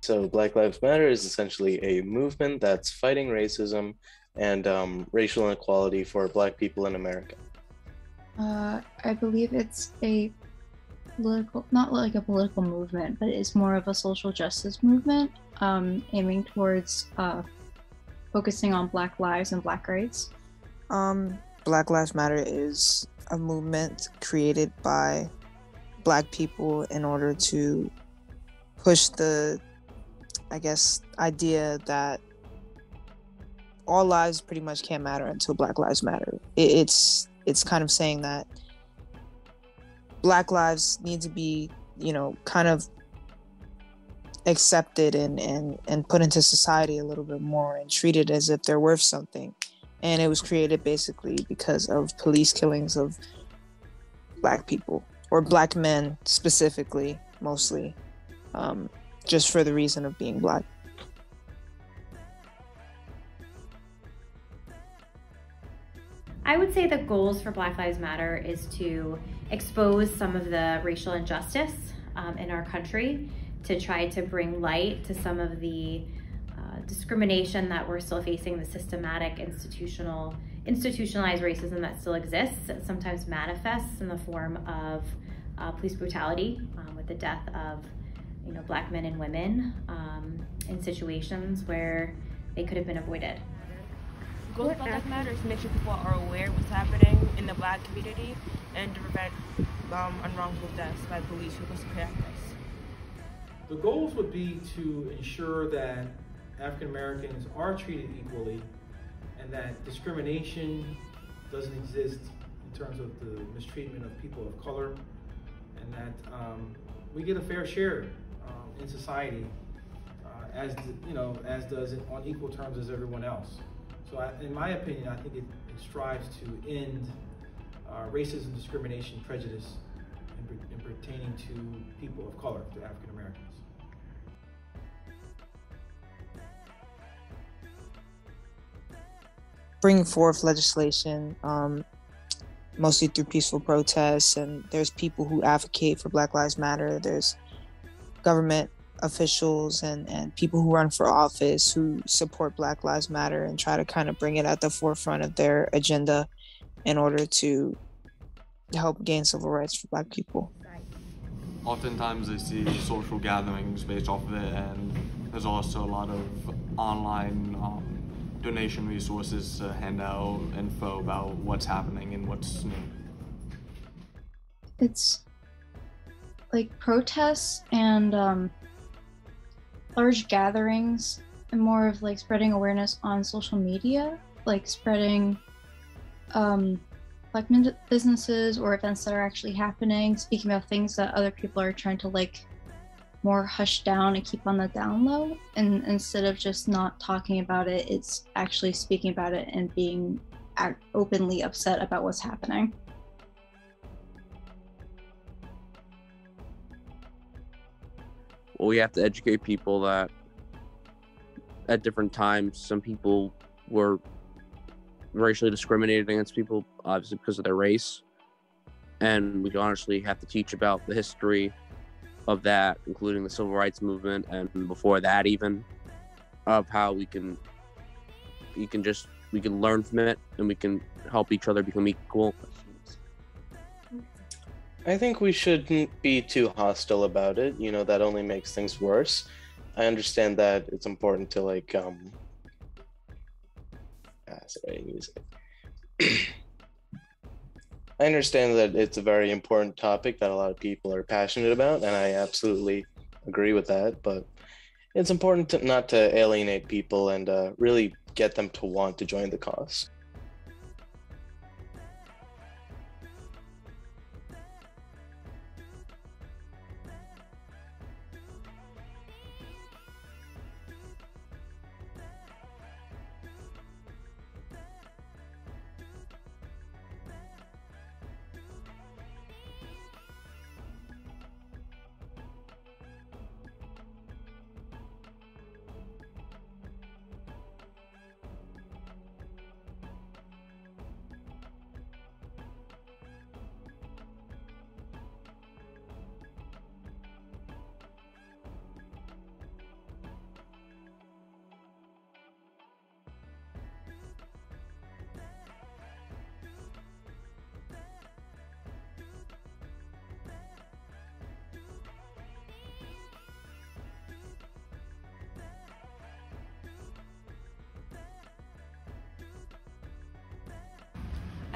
So Black Lives Matter is essentially a movement that's fighting racism and racial inequality for Black people in America. I believe it's a political, not like a political movement, but it's more of a social justice movement, aiming towards focusing on Black lives and Black rights. Black Lives Matter is a movement created by Black people in order to push the, I guess, idea that all lives pretty much can't matter until Black Lives Matter. It's kind of saying that Black lives need to be, kind of accepted and put into society a little bit more and treated as if they're worth something. And it was created basically because of police killings of Black people, or Black men specifically, mostly, just for the reason of being Black. I would say the goals for Black Lives Matter is to expose some of the racial injustice in our country, to try to bring light to some of the discrimination that we're still facing, the systematic institutionalized racism that still exists. It sometimes manifests in the form of police brutality, with the death of Black men and women in situations where they could have been avoided. The goal of Black Lives Matter is to make sure people are aware of what's happening in the Black community and to prevent unwrongful deaths by police who are supposed to protect us. The goals would be to ensure that African Americans are treated equally and that discrimination doesn't exist in terms of the mistreatment of people of color, and that we get a fair share in society, as does it on equal terms as everyone else. So in my opinion, I think it strives to end racism, discrimination, prejudice in pertaining to people of color, to African Americans. Bringing forth legislation, mostly through peaceful protests, and there's people who advocate for Black Lives Matter. There's government officials and people who run for office who support Black Lives Matter and try to kind of bring it at the forefront of their agenda in order to help gain civil rights for Black people. Oftentimes they see social gatherings based off of it, and there's also a lot of online donation resources to hand out info about what's happening and what's new. It's like protests and large gatherings, and more of like spreading awareness on social media, like spreading Black businesses or events that are actually happening, speaking about things that other people are trying to like more hush down and keep on the down low, and instead of just not talking about it, it's actually speaking about it and being openly upset about what's happening. Well, we have to educate people that at different times some people were racially discriminated against people, obviously because of their race, and we honestly have to teach about the history of that, including the civil rights movement, and before that even, of how we can learn from it and we can help each other become equal. I think we shouldn't be too hostile about it. That only makes things worse. I understand that it's important to sorry, music. I understand that it's a very important topic that a lot of people are passionate about, and I absolutely agree with that, but it's important not to alienate people and really get them to want to join the cause.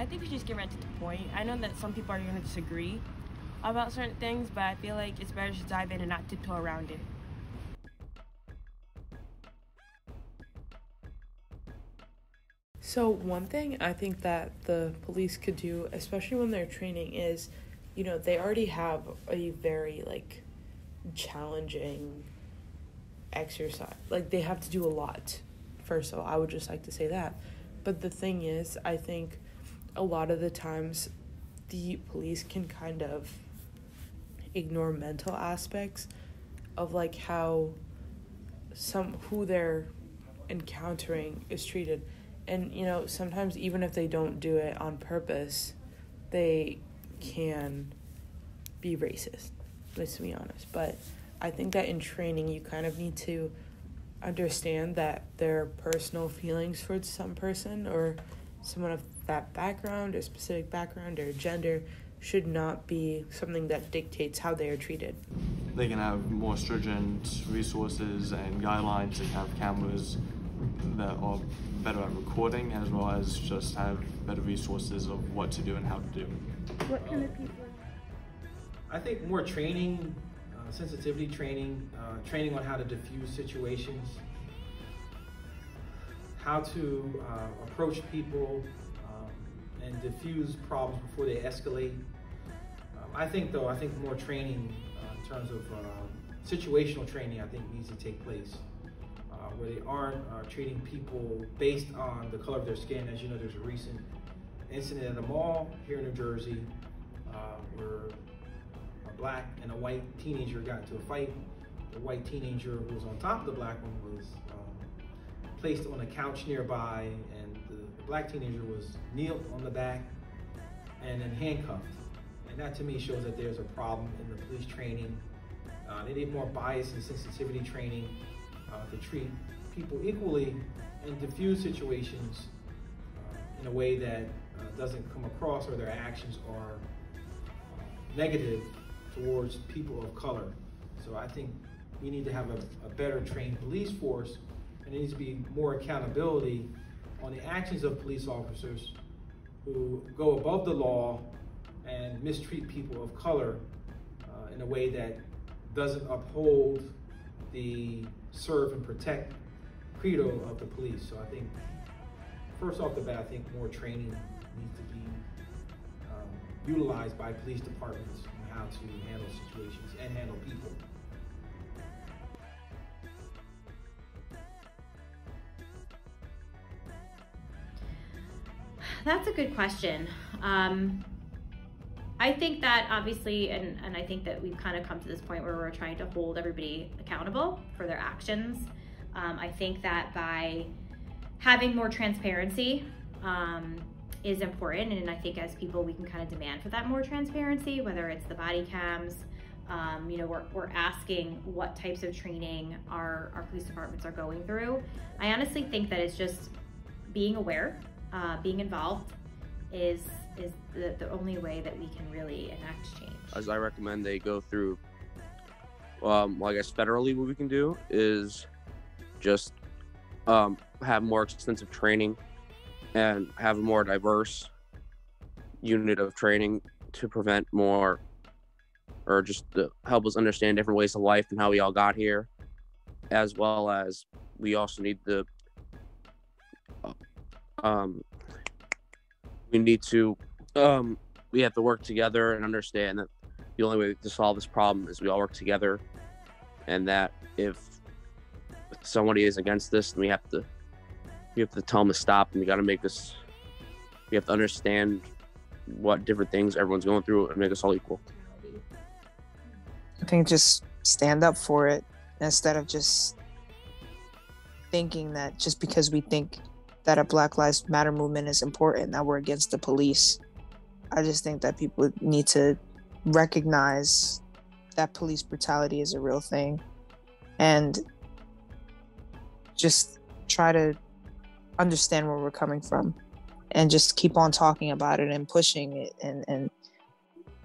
I think we should just get right to the point. I know that some people are going to disagree about certain things, but I feel like it's better to dive in and not tiptoe around it. So one thing I think that the police could do, especially when they're training, is, they already have a very, challenging exercise. They have to do a lot, first of all. I would just like to say that. But the thing is, I think a lot of the times the police can kind of ignore mental aspects of, how who they're encountering is treated. And, sometimes even if they don't do it on purpose, they can be racist, let's be honest. But I think that in training, you kind of need to understand that their personal feelings for some person or someone of that background or specific background or gender should not be something that dictates how they are treated. They can have more stringent resources and guidelines. They can have cameras that are better at recording, as well as just have better resources of what to do and how to do. What kind of people? I think more training, sensitivity training, training on how to diffuse situations, how to approach people and diffuse problems before they escalate. I think more training in terms of situational training, I think needs to take place. Where they aren't treating people based on the color of their skin. As you know, there's a recent incident at a mall here in New Jersey where a black and a white teenager got into a fight. The white teenager who was on top of the black one was placed on a couch nearby, and the black teenager was kneeled on the back and then handcuffed. And that to me shows that there's a problem in the police training. They need more bias and sensitivity training to treat people equally and diffuse situations in a way that doesn't come across or their actions are negative towards people of color. So I think we need to have a better trained police force, and there needs to be more accountability on the actions of police officers who go above the law and mistreat people of color in a way that doesn't uphold the serve and protect credo of the police. So I think, first off the bat, I think more training needs to be utilized by police departments on how to handle situations and handle people. That's a good question. I think that obviously, and I think that we've kind of come to this point where we're trying to hold everybody accountable for their actions. I think that by having more transparency is important, and I think as people we can kind of demand for that more transparency, whether it's the body cams, we're asking what types of training our police departments are going through. I honestly think that it's just being aware, being involved is the only way that we can really enact change. As I recommend they go through, I guess federally what we can do is just have more extensive training and have a more diverse unit of training to prevent more, or just to help us understand different ways of life and how we all got here, as well as we also need the we have to work together and understand that the only way to solve this problem is we all work together, and that if somebody is against this, then we have to tell them to stop, and we have to understand what different things everyone's going through and make us all equal. I think just stand up for it instead of just thinking that just because we think that a Black Lives Matter movement is important, that we're against the police. I just think that people need to recognize that police brutality is a real thing and just try to understand where we're coming from and just keep on talking about it and pushing it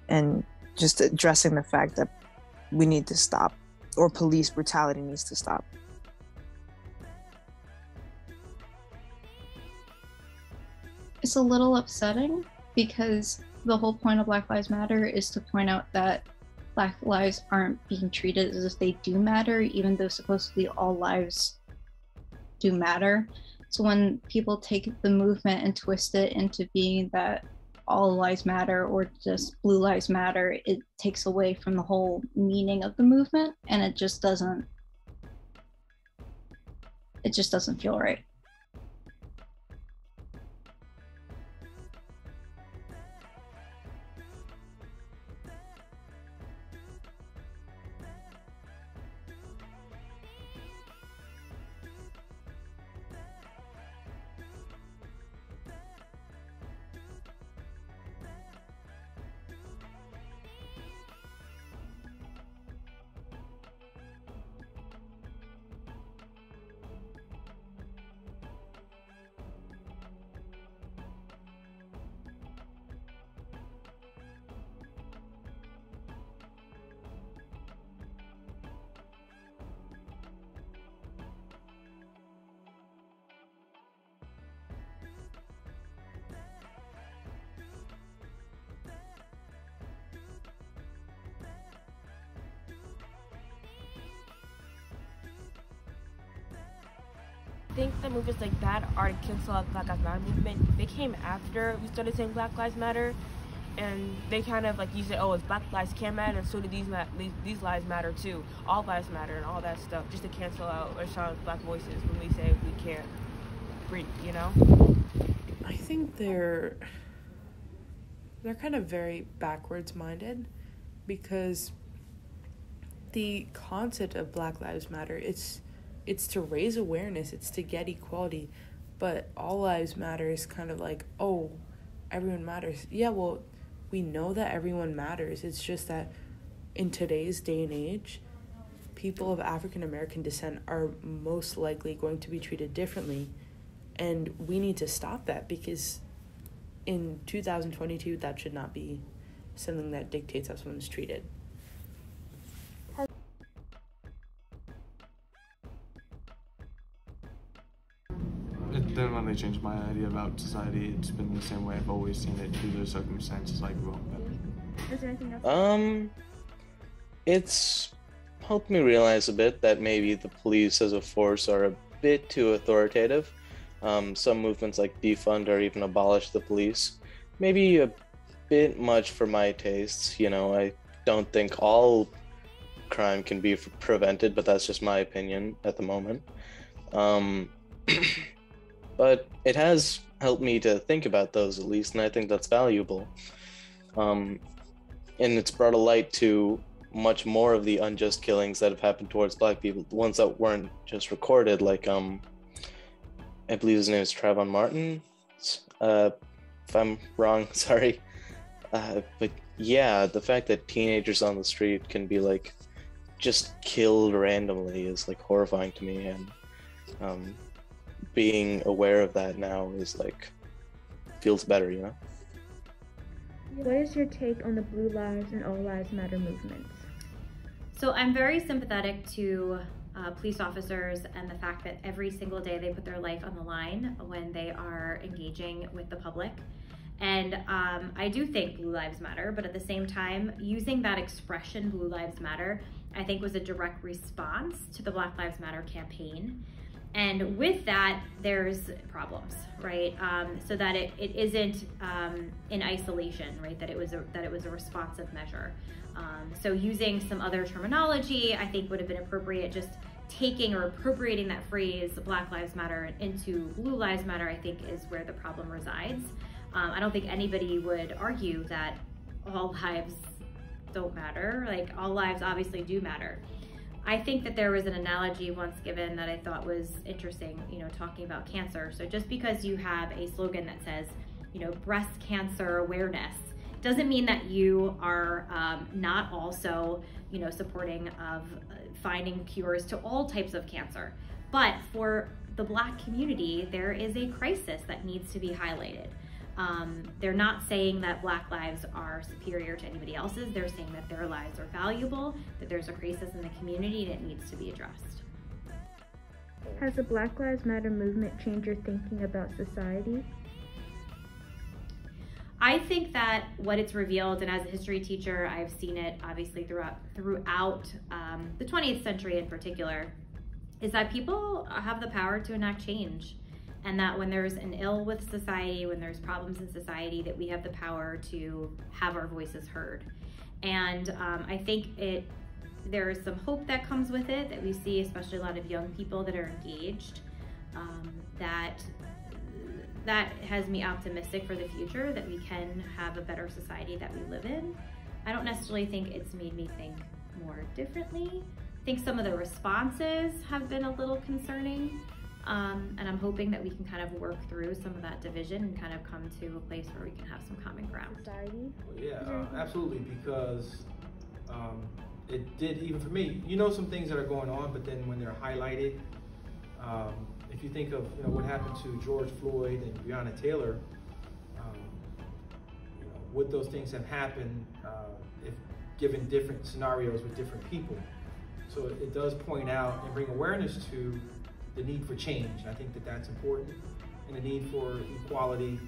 and just addressing the fact that we need to stop, or police brutality needs to stop. it's a little upsetting because the whole point of Black Lives Matter is to point out that Black lives aren't being treated as if they do matter, even though supposedly all lives do matter. So when people take the movement and twist it into being that all lives matter or just blue lives matter, it takes away from the whole meaning of the movement, and it just doesn't feel right. I think the movements like that are to cancel out Black Lives Matter movement. They came after we started saying Black Lives Matter, and they kind of like use it. Oh, it's Black lives can matter, and so do these lives matter too. All lives matter and all that stuff, just to cancel out or silence Black voices when we say we can't breathe. You know. I think they're kind of very backwards minded, because the concept of Black Lives Matter, it's to raise awareness, it's to get equality, but all lives matter is kind of like, oh, everyone matters. Yeah, well, we know that everyone matters. It's just that in today's day and age, people of African American descent are most likely going to be treated differently, and we need to stop that, because in 2022, that should not be something that dictates how someone's treated. It didn't really change my idea about society. It's been the same way I've always seen it due to the circumstances I grew up in. Is there anything else? It's helped me realize a bit that maybe the police as a force are a bit too authoritative. Some movements like defund or even abolish the police, maybe a bit much for my tastes. You know, I don't think all crime can be prevented, but that's just my opinion at the moment. But it has helped me to think about those at least, and I think that's valuable. And it's brought a light to much more of the unjust killings that have happened towards Black people, the ones that weren't just recorded, like I believe his name is Trayvon Martin. If I'm wrong, sorry. But yeah, the fact that teenagers on the street can be like just killed randomly is like horrifying to me, and being aware of that now is like feels better, you know? What is your take on the Blue Lives and All Lives Matter movements? So I'm very sympathetic to police officers and the fact that every single day they put their life on the line when they are engaging with the public. And I do think Blue Lives Matter, but at the same time, using that expression, Blue Lives Matter, I think was a direct response to the Black Lives Matter campaign. And with that, there's problems, right? So that it isn't in isolation, right? That it was a responsive measure. So using some other terminology, I think would have been appropriate. Just taking or appropriating that phrase, Black Lives Matter, into Blue Lives Matter, I think is where the problem resides. I don't think anybody would argue that all lives don't matter. Like, all lives obviously do matter. I think that there was an analogy once given that I thought was interesting, you know, talking about cancer. So just because you have a slogan that says, you know, breast cancer awareness, doesn't mean that you are not also, you know, supporting of finding cures to all types of cancer. But for the Black community, there is a crisis that needs to be highlighted. They're not saying that Black lives are superior to anybody else's. They're saying that their lives are valuable, that there's a crisis in the community and it needs to be addressed. Has the Black Lives Matter movement changed your thinking about society? I think that what it's revealed, and as a history teacher, I've seen it obviously throughout the 20th century in particular, is that people have the power to enact change. And that when there's an ill with society, when there's problems in society, that we have the power to have our voices heard. And I think there is some hope that comes with it, that we see especially a lot of young people that are engaged, that has me optimistic for the future, that we can have a better society that we live in. I don't necessarily think it's made me think more differently. I think some of the responses have been a little concerning. And I'm hoping that we can kind of work through some of that division and kind of come to a place where we can have some common ground. Society? Yeah, absolutely, because it did, even for me, some things that are going on, but then when they're highlighted, if you think of what happened to George Floyd and Breonna Taylor, would those things have happened if given different scenarios with different people? So it does point out and bring awareness to the need for change. I think that that's important, and the need for equality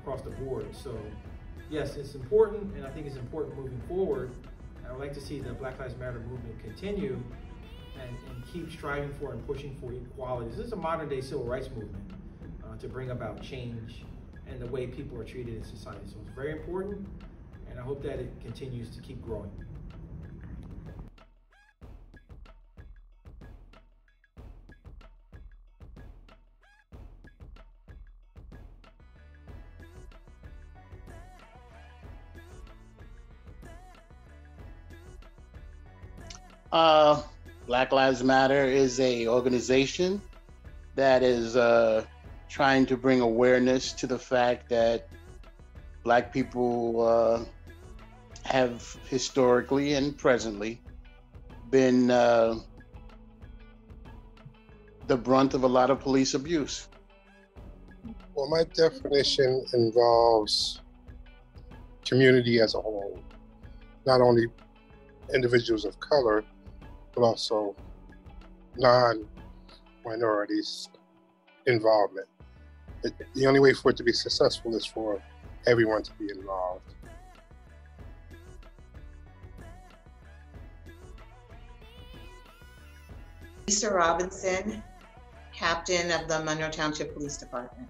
across the board. So yes, it's important, and I think it's important moving forward. I would like to see the Black Lives Matter movement continue and keep striving for and pushing for equality. This is a modern day civil rights movement to bring about change and the way people are treated in society. So it's very important, and I hope that it continues to keep growing. Black Lives Matter is a organization that is trying to bring awareness to the fact that Black people have historically and presently been the brunt of a lot of police abuse. Well, my definition involves community as a whole, not only individuals of color, but also non-minorities involvement. The only way for it to be successful is for everyone to be involved. Lisa Robinson, captain of the Monroe Township Police Department.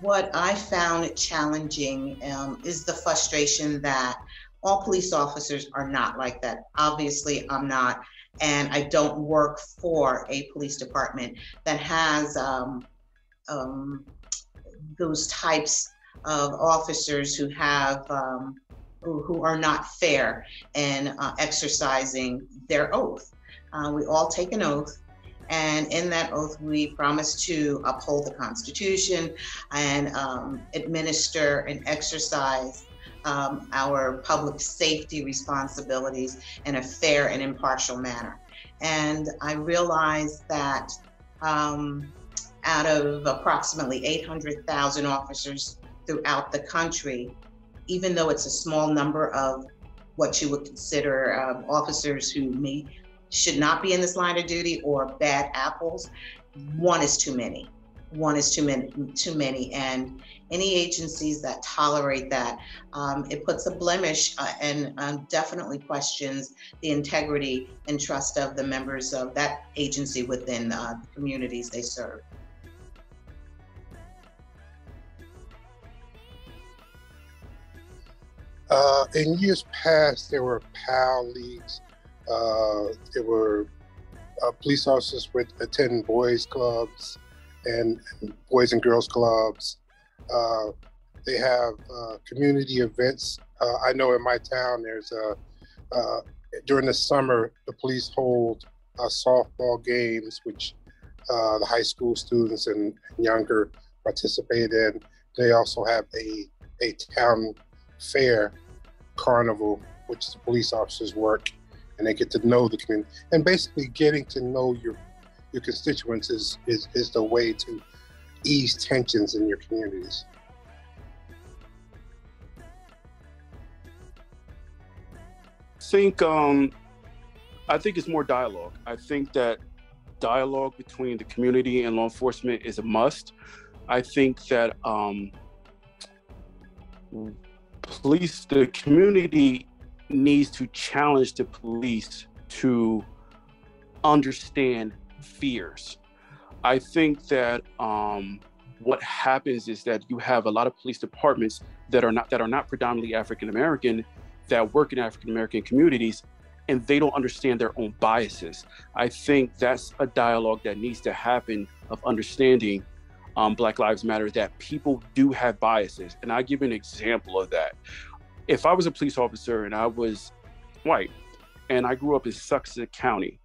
What I found challenging is the frustration that all police officers are not like that. Obviously, I'm not, and I don't work for a police department that has those types of officers who have who are not fair in exercising their oath. We all take an oath, and in that oath, we promise to uphold the Constitution and administer and exercise our public safety responsibilities in a fair and impartial manner. And I realized that out of approximately 800,000 officers throughout the country, even though it's a small number of what you would consider officers who should not be in this line of duty or bad apples, one is too many. One is too many, and any agencies that tolerate that, it puts a blemish and definitely questions the integrity and trust of the members of that agency within the communities they serve. In years past, there were PAL leagues. There were police officers would attend boys clubs and boys and girls clubs. They have community events. I know in my town, there's during the summer, the police hold softball games, which the high school students and younger participate in. They also have a town fair carnival, which the police officers work, and they get to know the community. And basically getting to know your constituents is the way to ease tensions in your communities. I think it's more dialogue. I think that dialogue between the community and law enforcement is a must. I think that the community needs to challenge the police to understand fears. I think that what happens is that you have a lot of police departments that are not predominantly African American, that work in African American communities, and they don't understand their own biases. I think that's a dialogue that needs to happen, of understanding Black Lives Matter, that people do have biases. And I give an example of that. If I was a police officer and I was white and I grew up in Sussex County,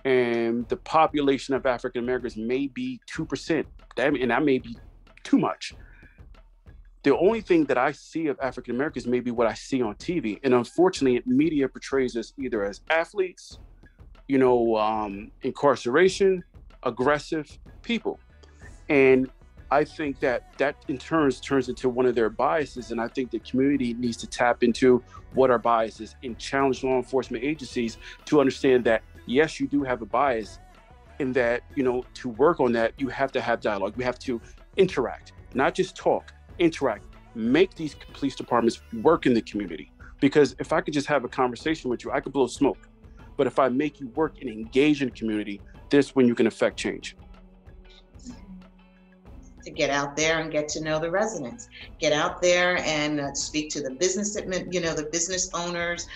and the population of African Americans may be 2%, and that may be too much. The only thing that I see of African Americans may be what I see on TV. And unfortunately, media portrays us either as athletes, incarceration, aggressive people. And I think that in turns into one of their biases. And I think the community needs to tap into what are biases and challenge law enforcement agencies to understand that, yes, you do have a bias, and that, to work on that, you have to have dialogue. You have to interact, not just talk, interact, make these police departments work in the community. Because if I could just have a conversation with you, I could blow smoke. But if I make you work and engage in the community, this when you can affect change. To get out there and get to know the residents, get out there and speak to the business, the business owners,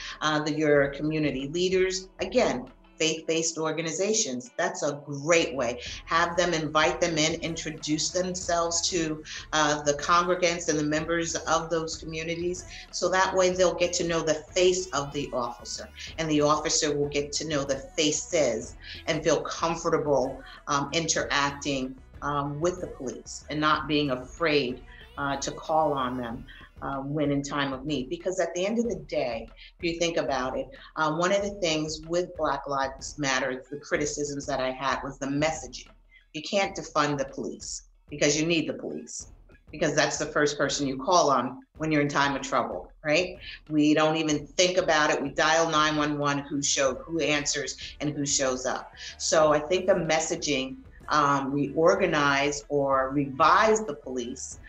your community leaders. Again, faith-based organizations. That's a great way. Have them, invite them in, introduce themselves to the congregants and the members of those communities. So that way they'll get to know the face of the officer, and the officer will get to know the faces and feel comfortable interacting with the police and not being afraid to call on them when in time of need. Because at the end of the day, if you think about it, one of the things with Black Lives Matter, the criticisms that I had was the messaging. You can't defund the police because you need the police, because that's the first person you call on when you're in time of trouble, right? We don't even think about it. We dial 911, who answers and who shows up. So I think the messaging, reorganize or revise the police,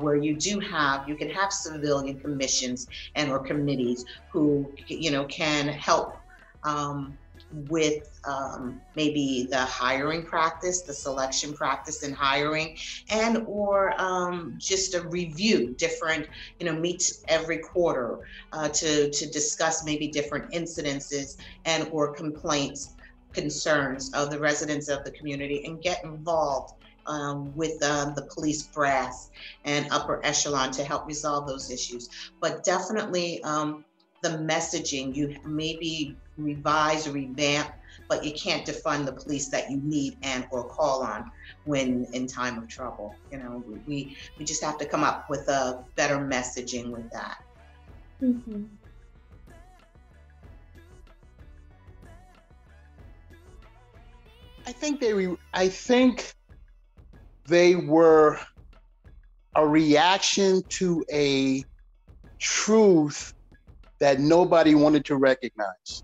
where you can have civilian commissions and or committees who can help with maybe the hiring practice, the selection practice in hiring, and or just a review different, meets every quarter to discuss maybe different incidences and or complaints, concerns of the residents of the community, and get involved with the police brass and upper echelon to help resolve those issues. But definitely the messaging, you maybe revise or revamp, but you can't defund the police that you need and or call on when in time of trouble. We just have to come up with a better messaging with that. Mm-hmm. I think they were a reaction to a truth that nobody wanted to recognize.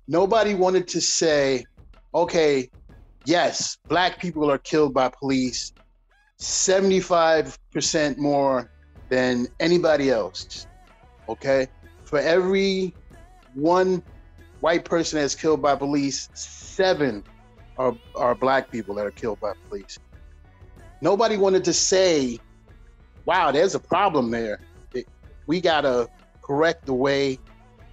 Nobody wanted to say, okay, yes, Black people are killed by police 75% more than anybody else, okay? For every one white person that's killed by police, 7 are Black people that are killed by police. Nobody wanted to say, wow, there's a problem there. We gotta correct the way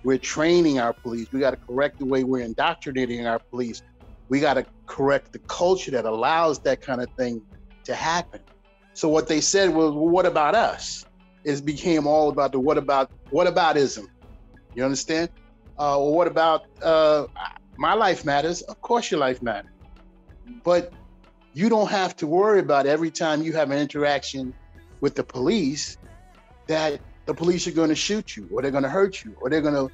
we're training our police. We gotta correct the way we're indoctrinating our police. We gotta correct the culture that allows that kind of thing to happen. So what they said was, well, what about us? It became all about the whataboutism. You understand? Well, what about my life matters? Of course your life matters. But you don't have to worry about every time you have an interaction with the police that the police are going to shoot you, or they're going to hurt you, or they're going to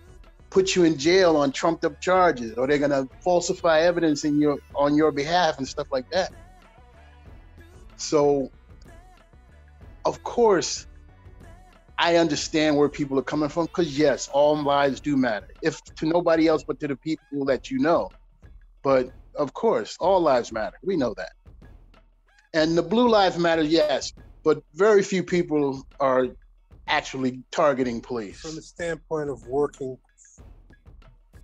put you in jail on trumped up charges, or they're going to falsify evidence on your behalf and stuff like that. So, of course, I understand where people are coming from, because yes, all lives do matter. If to nobody else but to the people that you know. But of course, all lives matter. We know that. And the Blue Lives Matter, yes, but very few people are actually targeting police. From the standpoint of working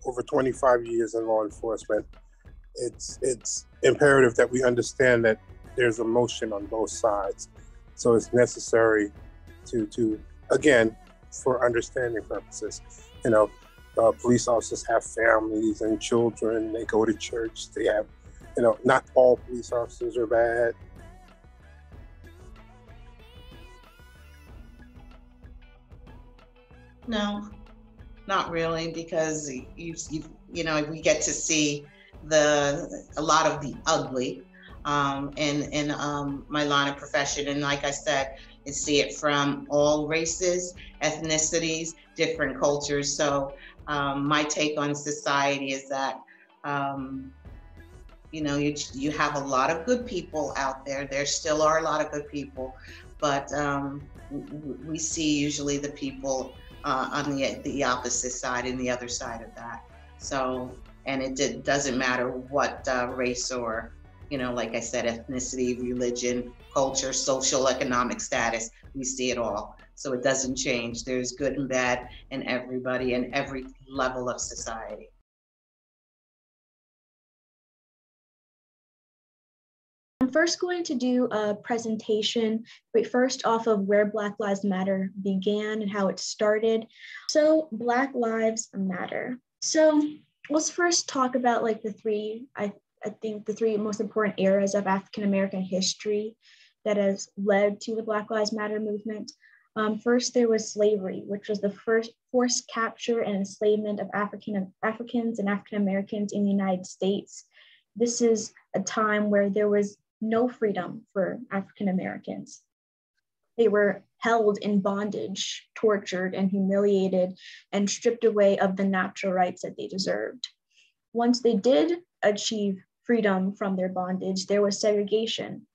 over 25 years in law enforcement, it's imperative that we understand that there's emotion on both sides. So it's necessary to again, for understanding purposes, police officers have families and children, they go to church, they have, not all police officers are bad. No, not really, because we get to see a lot of the ugly in my line of profession, and like I said, I see it from all races, ethnicities, different cultures. So my take on society is that you have a lot of good people out there. There still are a lot of good people, but we see usually the people on the opposite side and the other side of that. So, and it doesn't matter what race or, like I said, ethnicity, religion, culture, social, economic status, we see it all. So it doesn't change. There's good and bad in everybody and every level of society. I'm first going to do a presentation, but first off of where Black Lives Matter began and how it started. So Black Lives Matter. So let's first talk about like I think the three most important eras of African American history that has led to the Black Lives Matter movement. First, there was slavery, which was the first forced capture and enslavement of Africans and African Americans in the United States. This is a time where there was no freedom for African Americans. They were held in bondage, tortured and humiliated, and stripped away of the natural rights that they deserved. Once they did achieve freedom from their bondage, there was segregation.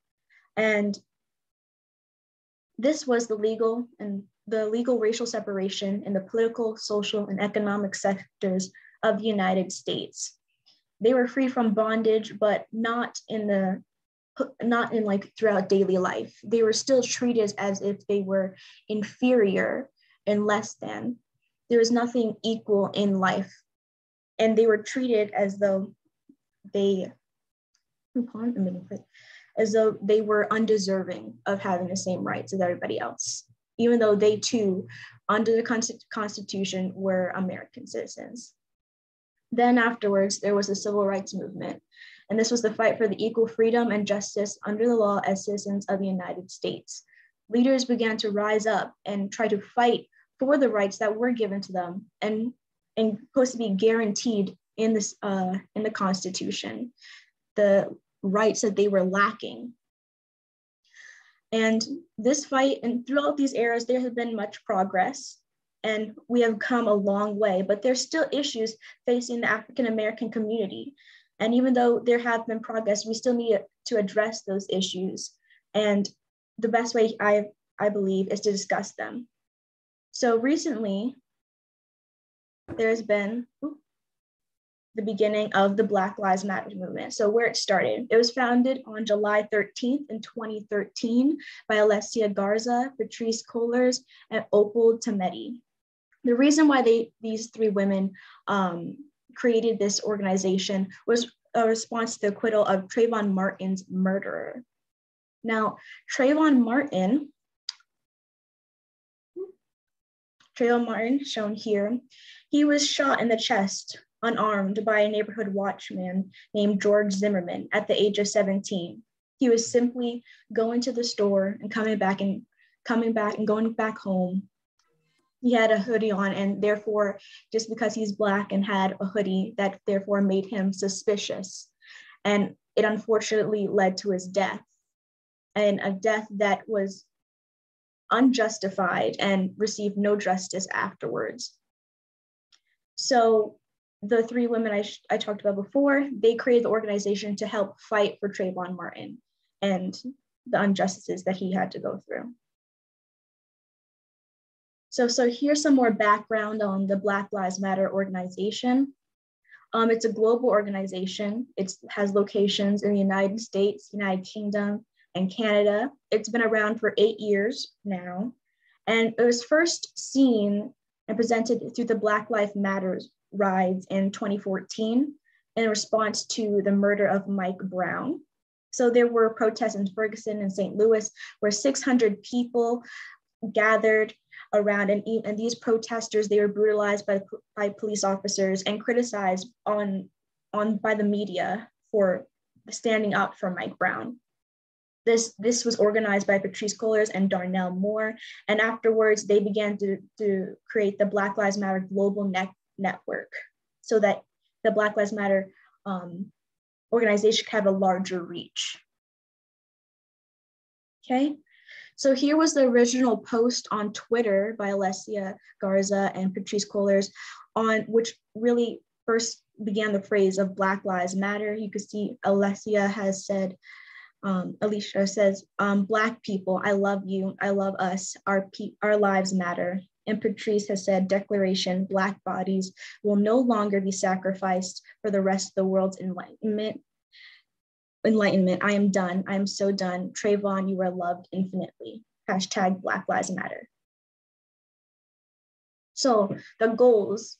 And this was the legal racial separation in the political, social, and economic sectors of the United States. They were free from bondage, but not in like throughout daily life. They were still treated as if they were inferior and less than. There was nothing equal in life. And they were treated as though they were undeserving of having the same rights as everybody else, even though they too, under the Constitution, were American citizens. Then afterwards, there was the Civil Rights Movement, and this was the fight for the equal freedom and justice under the law as citizens of the United States. Leaders began to rise up and try to fight for the rights that were given to them and supposed to be guaranteed in the Constitution, the rights that they were lacking. And this fight, and throughout these eras, there has been much progress, and we have come a long way, but there's still issues facing the African American community. And even though there have been progress, we still need to address those issues. And the best way I believe is to discuss them. So recently, there's been the beginning of the Black Lives Matter movement. So where it started, it was founded on July 13th in 2013 by Alessia Garza, Patrice Cullors, and Opal Tometi. The reason why these three women created this organization was a response to the acquittal of Trayvon Martin's murderer. Now, Trayvon Martin, shown here, he was shot in the chest, unarmed, by a neighborhood watchman named George Zimmerman at the age of 17. He was simply going to the store and coming back and going back home. He had a hoodie on, and therefore, just because he's Black and had a hoodie, that therefore made him suspicious. And it unfortunately led to his death, and a death that was unjustified and received no justice afterwards. So the three women I talked about before, they created the organization to help fight for Trayvon Martin and the injustices that he had to go through. So here's some more background on the Black Lives Matter organization. It's a global organization. It has locations in the United States, United Kingdom, and Canada. It's been around for 8 years now. And it was first seen and presented through the Black Lives Matter rides in 2014 in response to the murder of Mike Brown. So there were protests in Ferguson and St. Louis where 600 people gathered around, and these protesters, they were brutalized by police officers and criticized by the media for standing up for Mike Brown. This was organized by Patrisse Cullors and Darnell Moore, and afterwards they began to create the Black Lives Matter Global Network so that the Black Lives Matter organization could have a larger reach. Okay, so here was the original post on Twitter by Alessia Garza and Patrisse Cullors, on which really first began the phrase of Black Lives Matter. You could see Alessia has said, Alicia says, Black people, I love you, I love us, our lives matter. And Patrisse has said, declaration, Black bodies will no longer be sacrificed for the rest of the world's enlightenment. I am done, I am so done. Trayvon, you are loved infinitely. Hashtag Black Lives Matter. So the goals.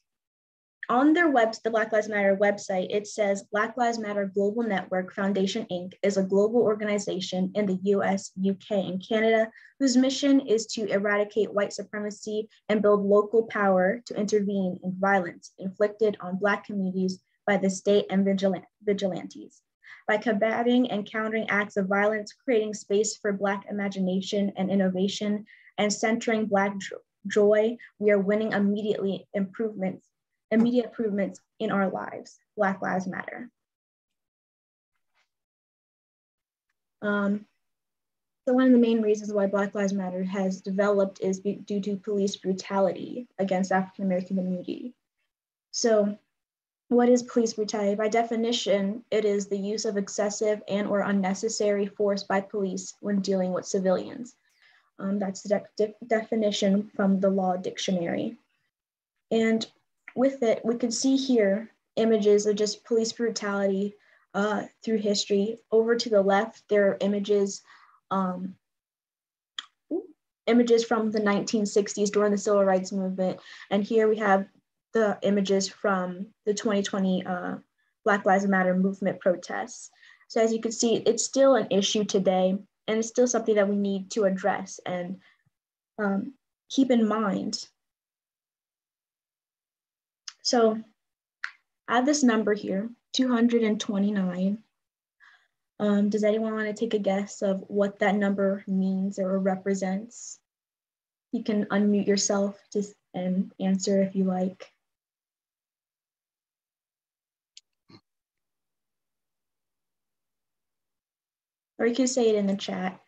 On their the Black Lives Matter website, it says Black Lives Matter Global Network Foundation, Inc. is a global organization in the US, UK, and Canada whose mission is to eradicate white supremacy and build local power to intervene in violence inflicted on Black communities by the state and vigilantes. By combating and countering acts of violence, creating space for Black imagination and innovation, and centering Black joy, we are winning immediate improvements in our lives. Black Lives Matter. So one of the main reasons why Black Lives Matter has developed is due to police brutality against African American community. So what is police brutality? By definition, it is the use of excessive and or unnecessary force by police when dealing with civilians. That's the definition from the law dictionary. And with it, we can see here images of just police brutality through history. Over to the left, there are images from the 1960s during the Civil Rights Movement. And here we have the images from the 2020 Black Lives Matter movement protests. So as you can see, it's still an issue today, and it's still something that we need to address and keep in mind. So I have this number here, 229. Does anyone want to take a guess of what that number means or represents? You can unmute yourself and answer if you like. Or you can say it in the chat.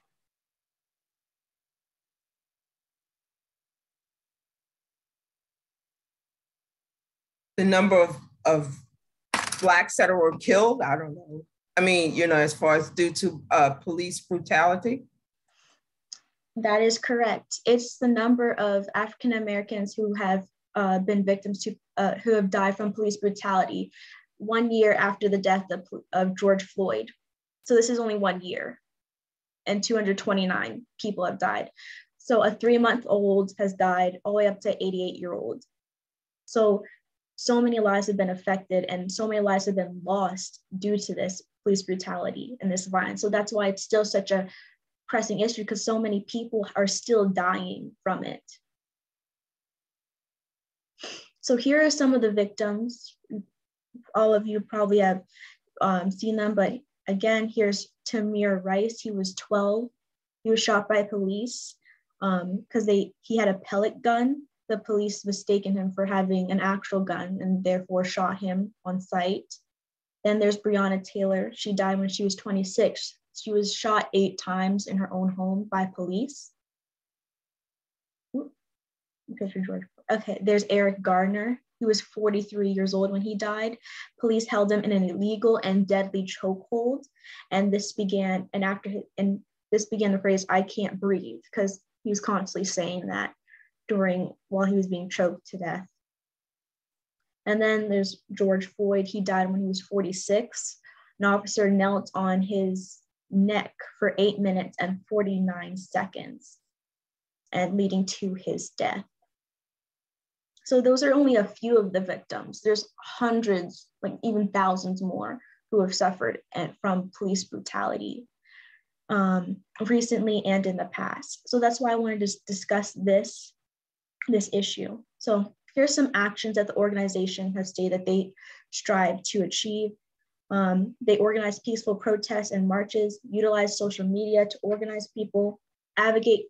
The number of Blacks that were killed, I don't know. I mean, you know, as far as due to police brutality? That is correct. It's the number of African Americans who have been victims who have died from police brutality 1 year after the death of George Floyd. So this is only 1 year, and 229 people have died. So a 3-month-old has died all the way up to 88-year-old. So many lives have been affected, and so many lives have been lost due to this police brutality and this violence. So that's why it's still such a pressing issue, because so many people are still dying from it. So here are some of the victims. All of you probably have seen them, but again, here's Tamir Rice. He was 12. He was shot by police because he had a pellet gun. The police mistaken him for having an actual gun and therefore shot him on sight. Then there's Breonna Taylor. She died when she was 26. She was shot 8 times in her own home by police. Okay, there's Eric Garner. He was 43 years old when he died. Police held him in an illegal and deadly chokehold. And this began the phrase, "I can't breathe," because he was constantly saying that while he was being choked to death. And then there's George Floyd. He died when he was 46. An officer knelt on his neck for 8 minutes and 49 seconds, and leading to his death. So those are only a few of the victims. There's hundreds, like even thousands more, who have suffered from police brutality recently and in the past. So that's why I wanted to discuss this issue. So here's some actions that the organization has stated that they strive to achieve. They organize peaceful protests and marches, utilize social media to organize people, advocate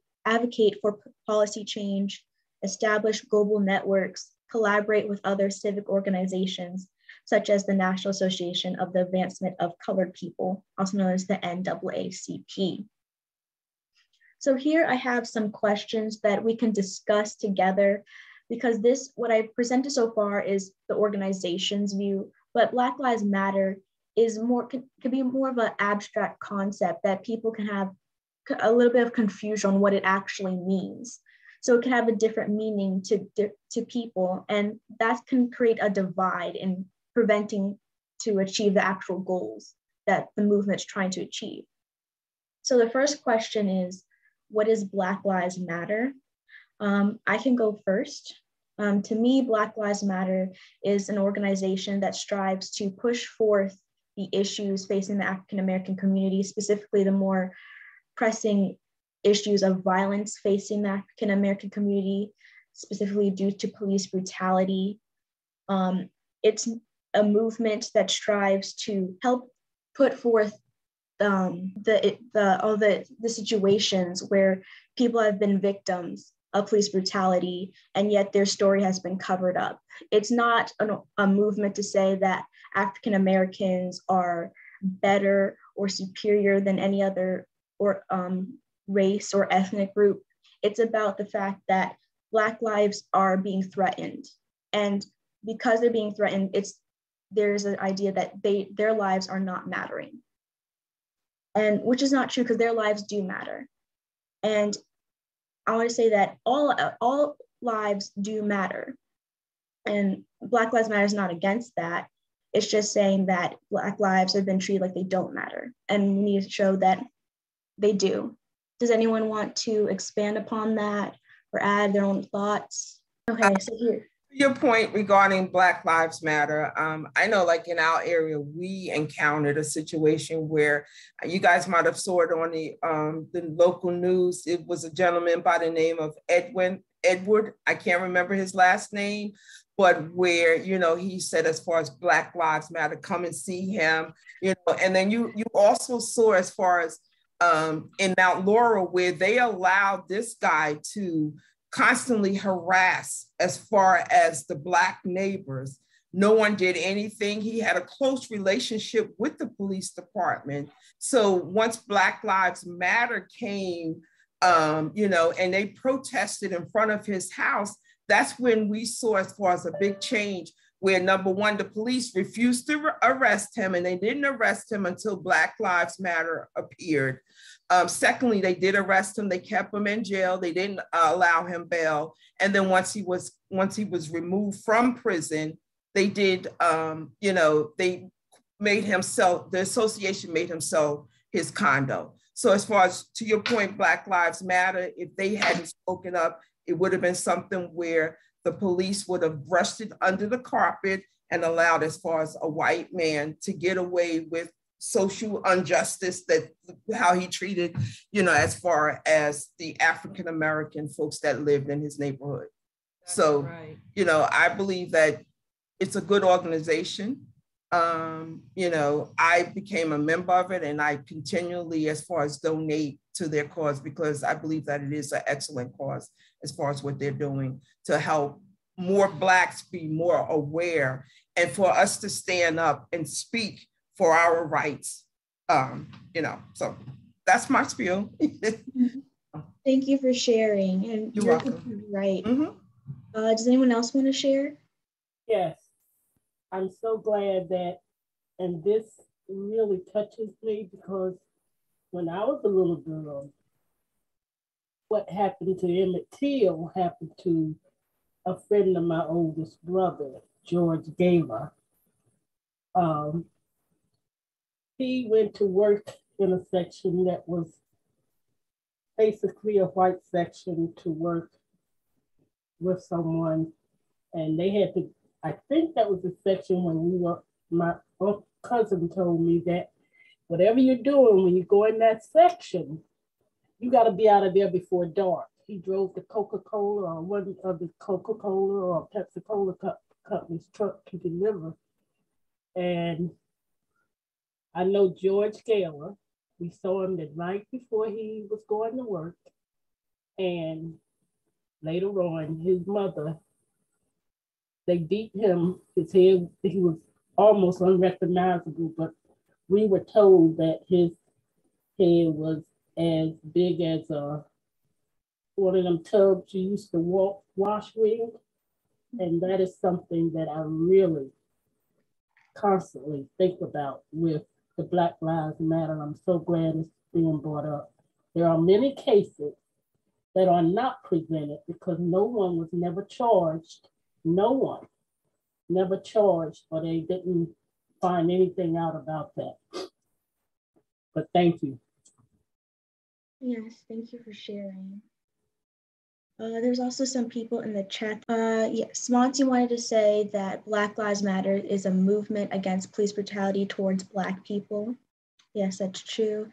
for policy change, establish global networks, collaborate with other civic organizations, such as the National Association of the Advancement of Colored People, also known as the NAACP. So here I have some questions that we can discuss together, because what I presented so far is the organization's view, but Black Lives Matter is could be more of an abstract concept that people can have a little bit of confusion on what it actually means. So it can have a different meaning to people, and that can create a divide in preventing to achieve the actual goals that the movement's trying to achieve. So the first question is, what is Black Lives Matter? I can go first. To me, Black Lives Matter is an organization that strives to push forth the issues facing the African American community, specifically the more pressing issues of violence facing the African American community, specifically due to police brutality. It's a movement that strives to help put forth all the situations where people have been victims of police brutality, and yet their story has been covered up. It's not a movement to say that African Americans are better or superior than any other race or ethnic group. It's about the fact that Black lives are being threatened, and because they're being threatened, there's an idea that their lives are not mattering, and which is not true, because their lives do matter. And I want to say that all lives do matter, and Black Lives Matter is not against that. It's just saying that Black lives have been treated like they don't matter, and we need to show that they do. Does anyone want to expand upon that or add their own thoughts? Okay, so here. Your point regarding Black Lives Matter, I know like in our area, we encountered a situation where you guys might have saw it on the local news. It was a gentleman by the name of Edward, I can't remember his last name, but where, he said, as far as Black Lives Matter, come and see him, and then you also saw as far as in Mount Laurel, where they allowed this guy to constantly harass as far as the Black neighbors. No one did anything. He had a close relationship with the police department. So once Black Lives Matter came, and they protested in front of his house, that's when we saw as far as a big change, where number one, the police refused to arrest him, and they didn't arrest him until Black Lives Matter appeared. Secondly, they did arrest him. They kept him in jail. They didn't allow him bail. And then once he was removed from prison, they did, they made him sell, the association made him sell his condo. So as far as to your point, Black Lives Matter, if they hadn't spoken up, it would have been something where the police would have brushed it under the carpet and allowed, as far as a white man, to get away with social injustice, that how he treated, as far as the African American folks that lived in his neighborhood. That's so, right. I believe that it's a good organization. I became a member of it, and I continually, as far as donate to their cause, because I believe that it is an excellent cause as far as what they're doing to help more Blacks be more aware, and for us to stand up and speak for our rights. So that's my spiel. Thank you for sharing. And you're welcome. Right. Mm-hmm. Does anyone else want to share? Yes. I'm so glad that, and this really touches me, because when I was a little girl, what happened to Emmett Till happened to a friend of my oldest brother, George Gamer. He went to work intersection that was basically a white section to work with someone, and they had to, I think that was the section when we were, my cousin told me that whatever you're doing when you go in that section, you got to be out of there before dark. He drove the Coca-Cola or one of the Coca-Cola or Pepsi-Cola company's truck to deliver. And I know George Gaylor, we saw him the night before he was going to work. And later on, his mother, they beat him. His head, he was almost unrecognizable, but we were told that his head was as big as one of them tubs you used to wash with. And that is something that I really constantly think about with the Black Lives Matter. I'm so glad it's being brought up. There are many cases that are not presented because no one was never charged. No one never charged, or they didn't find anything out about that. But thank you. Yes, thank you for sharing. There's also some people in the chat. Yes, Monty wanted to say that Black Lives Matter is a movement against police brutality towards Black people. Yes, that's true.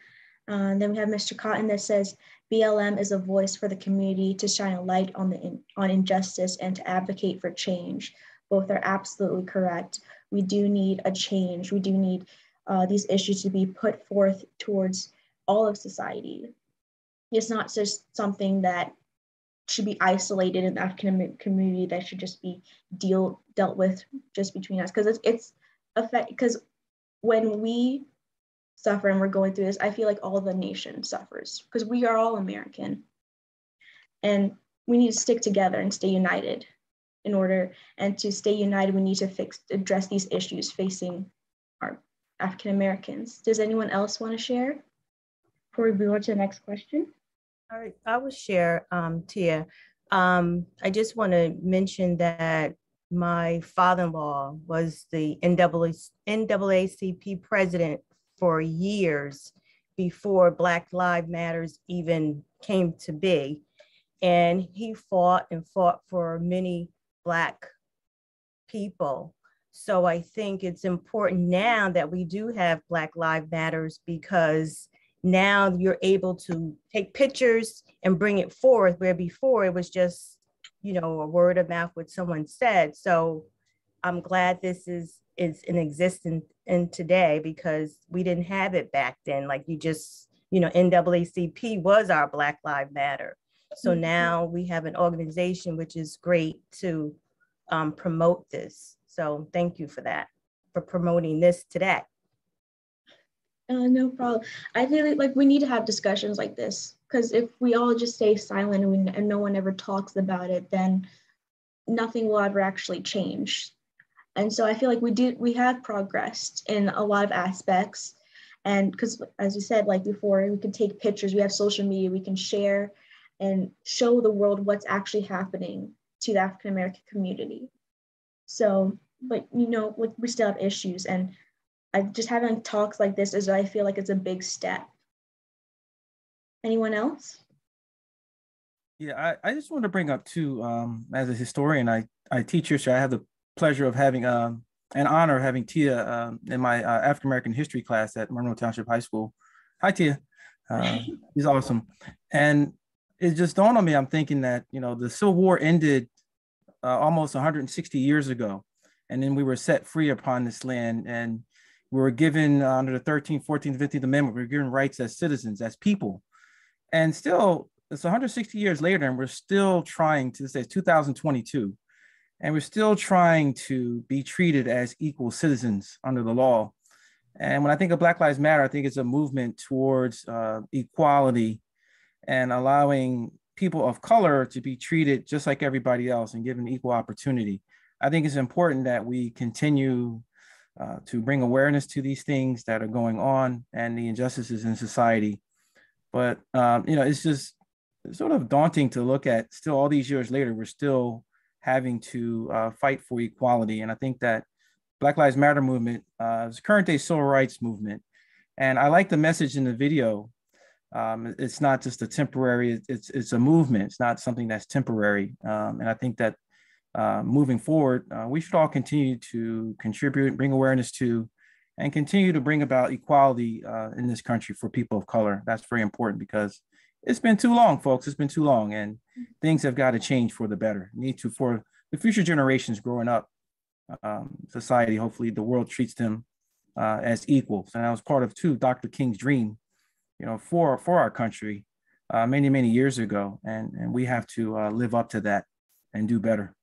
Then we have Mr. Cotton that says BLM is a voice for the community to shine a light on injustice and to advocate for change. Both are absolutely correct. We do need a change. We do need these issues to be put forth towards all of society. It's not just something that should be isolated in the African community that should just be dealt with just between us, because it's affect, because when we suffer and we're going through this, I feel like all the nation suffers because we are all American, and we need to stick together and stay united. And to stay united, we need to address these issues facing our African Americans. Does anyone else want to share before we move on to the next question? All right, I will share, Tia. I just want to mention that my father-in-law was the NAACP president for years before Black Lives Matters even came to be. And he fought for many Black people. So I think it's important now that we do have Black Lives Matters, because now you're able to take pictures and bring it forth, where before it was just, a word of mouth what someone said. So I'm glad this is in existence in today, because we didn't have it back then. Like you just, NAACP was our Black Lives Matter. So now we have an organization which is great to promote this. So thank you for that, for promoting this today. No problem. I feel like we need to have discussions like this, because if we all just stay silent and no one ever talks about it, then nothing will ever actually change. And so I feel like we have progressed in a lot of aspects. And because, as you said, like before, we can take pictures, we have social media, we can share and show the world what's actually happening to the African American community. So, but we still have issues, and just having talks like this I feel like it's a big step. Anyone else? Yeah, I just want to bring up too, as a historian, I teach history. I have the pleasure of having an honor of having Tia in my African American history class at Monroe Township High School. Hi, Tia. She's awesome. And it just dawned on me, I'm thinking that, the Civil War ended almost 160 years ago. And then we were set free upon this land, and we were given under the 13th, 14th, 15th Amendment, we were given rights as citizens, as people. And still, it's 160 years later, and we're still trying to, this day, 2022, and we're still trying to be treated as equal citizens under the law. And when I think of Black Lives Matter, I think it's a movement towards equality and allowing people of color to be treated just like everybody else and given equal opportunity. I think it's important that we continue to bring awareness to these things that are going on and the injustices in society. But, it's just sort of daunting to look at, still all these years later, we're still having to fight for equality. And I think that Black Lives Matter movement is current day civil rights movement. And I like the message in the video. It's not just a temporary, it's a movement. It's not something that's temporary. And I think that moving forward, we should all continue to contribute, bring awareness to, and continue to bring about equality in this country for people of color. That's very important because it's been too long, folks. It's been too long, and things have got to change for the better. Need to for the future generations growing up, society. Hopefully, the world treats them as equals. And I was part of too Dr. King's dream, for our country many years ago, and we have to live up to that and do better.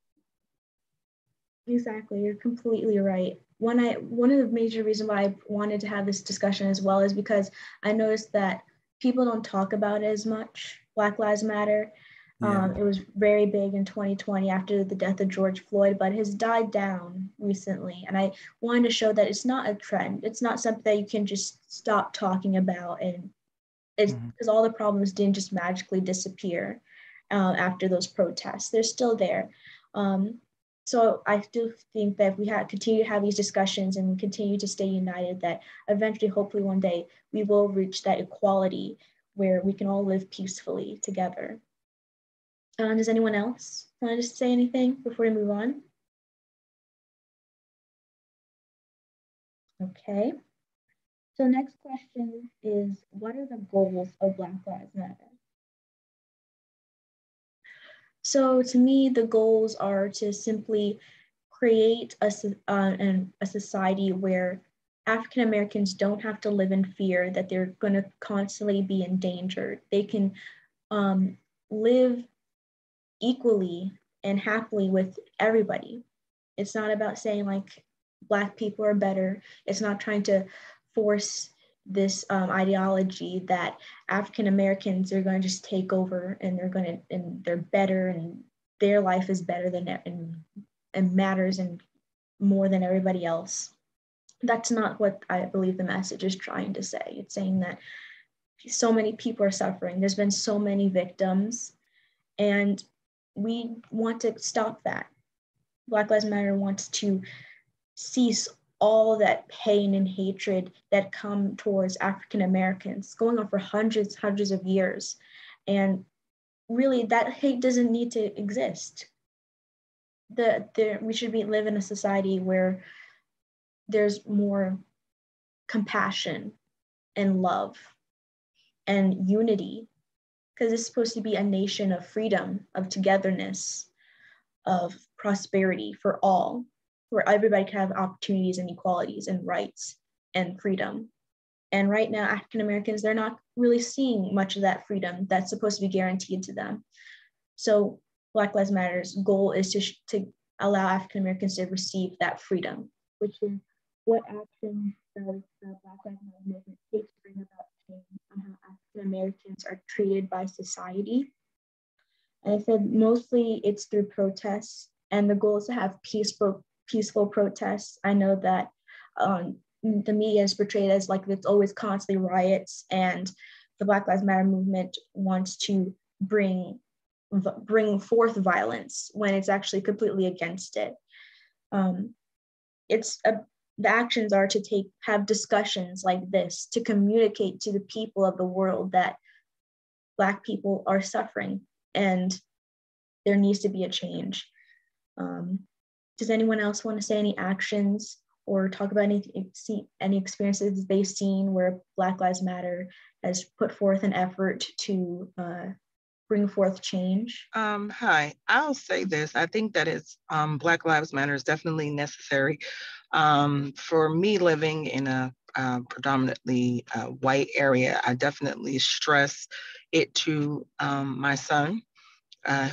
Exactly, you're completely right. One of the major reasons why I wanted to have this discussion as well is because I noticed that people don't talk about it as much. Black Lives Matter. It was very big in 2020 after the death of George Floyd, but has died down recently. And I wanted to show that it's not a trend. It's not something that you can just stop talking about, and it's because all the problems didn't just magically disappear after those protests. They're still there. So I do think that if we continue to have these discussions and continue to stay united, that eventually, hopefully one day, we will reach that equality where we can all live peacefully together. Does anyone else want to say anything before we move on? Okay. So next question is, what are the goals of Black Lives Matter? So to me, the goals are to simply create a society where African Americans don't have to live in fear that they're going to constantly be endangered. They can live equally and happily with everybody. It's not about saying like Black people are better. It's not trying to force this ideology that African Americans are going to just take over and they're better and their life is better than and matters and more than everybody else. That's not what I believe the message is trying to say. It's saying that so many people are suffering. There's been so many victims, and we want to stop that. Black Lives Matter wants to cease all that pain and hatred that come towards African Americans, going on for hundreds of years. And really, that hate doesn't need to exist. We should live in a society where there's more compassion and love and unity, because it's supposed to be a nation of freedom, of togetherness, of prosperity for all, where everybody can have opportunities and equalities and rights and freedom. And right now, African Americans, they're not really seeing much of that freedom that's supposed to be guaranteed to them. So Black Lives Matter's goal is to allow African Americans to receive that freedom, which is what action does the Black Lives Matter movement take to bring about change on how African Americans are treated by society. And I said mostly it's through protests, and the goal is to have peaceful protests. I know that the media is portrayed as like it's always constantly riots, and the Black Lives Matter movement wants to bring forth violence when it's actually completely against it. The actions are to have discussions like this to communicate to the people of the world that Black people are suffering and there needs to be a change. Does anyone else want to say any actions or talk about any experiences they've seen where Black Lives Matter has put forth an effort to bring forth change? Hi, I'll say this. I think that Black Lives Matter is definitely necessary. For me, living in a predominantly white area, I definitely stress it to my son,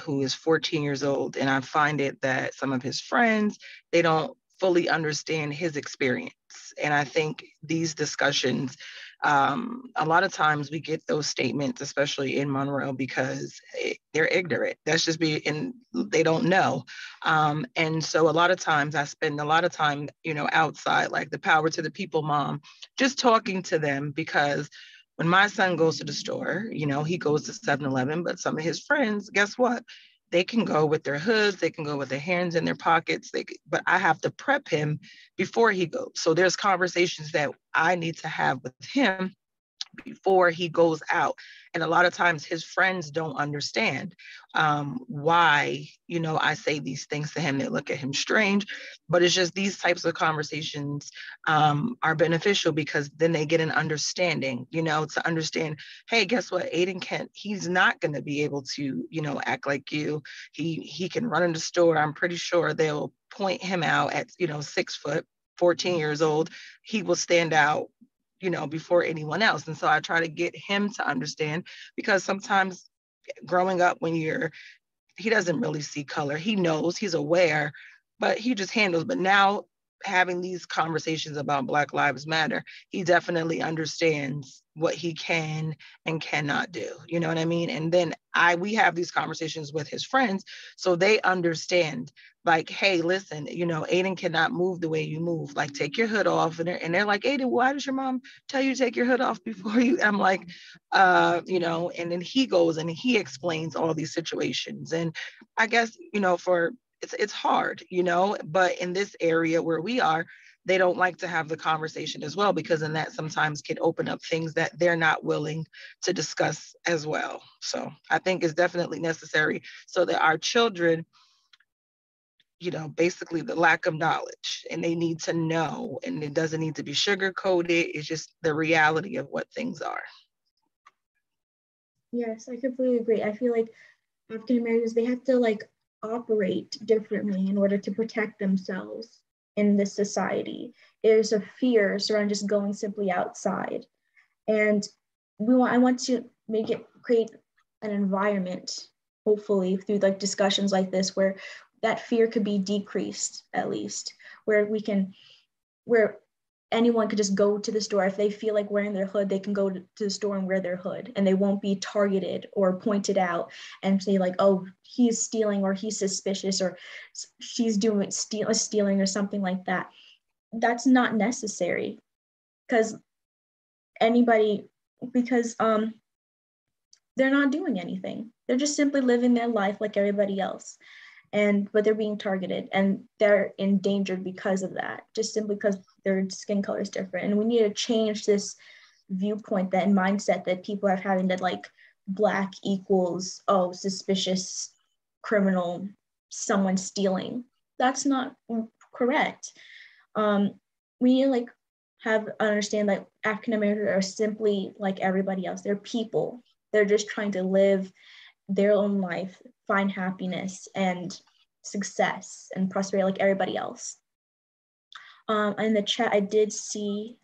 who is 14 years old. And I find it that some of his friends, they don't fully understand his experience. And I think these discussions, a lot of times we get those statements, especially in Monroe, because they're ignorant. And they don't know. And so a lot of times I spend a lot of time, outside, like the Power to the People mom, just talking to them, because when my son goes to the store, he goes to 7-Eleven, but some of his friends, guess what? they can go with their hoods, they can go with their hands in their pockets, but I have to prep him before he goes. So there's conversations that I need to have with him before he goes out. And a lot of times his friends don't understand why, I say these things to him. They look at him strange, but it's just these types of conversations are beneficial because then they get an understanding, to understand, hey, guess what? Aiden can't, he's not going to be able to, act like you. He can run in the store. I'm pretty sure they'll point him out at, 6 foot, 14 years old. He will stand out before anyone else. And so I try to get him to understand, because sometimes growing up he doesn't really see color. He knows, he's aware, but he just handles. But now having these conversations about Black Lives Matter, he definitely understands what he can and cannot do. You know what I mean? And then we have these conversations with his friends, so they understand, like, hey, listen, Aiden cannot move the way you move. Like, take your hood off. And they're like, Aiden, why does your mom tell you to take your hood off before you? I'm like, and then he goes and he explains all these situations. And I guess, it's hard, but in this area where we are, they don't like to have the conversation as well, because then that sometimes can open up things that they're not willing to discuss as well. So I think it's definitely necessary so that our children, basically the lack of knowledge, and they need to know, and it doesn't need to be sugar coated. It's just the reality of what things are. Yes, I completely agree. I feel like African Americans, they have to operate differently in order to protect themselves in this society. There's a fear surrounding just going simply outside. And I want to create an environment, hopefully through discussions like this, where that fear could be decreased, at least, where anyone could just go to the store. If they feel like wearing their hood, they can go to the store and wear their hood, and they won't be targeted or pointed out and say oh, he's stealing, or he's suspicious, or she's doing stealing or something like that. That's not necessary, because they're not doing anything. They're just simply living their life like everybody else. But they're being targeted, and they're endangered because of that, just simply because their skin color is different. And we need to change this viewpoint, that mindset that people are having, that Black equals, oh, suspicious, criminal, someone stealing. That's not correct. We need to understand that African Americans are simply like everybody else. They're people. They're just trying to live their own life, find happiness and success and prosperity like everybody else. In the chat, I did see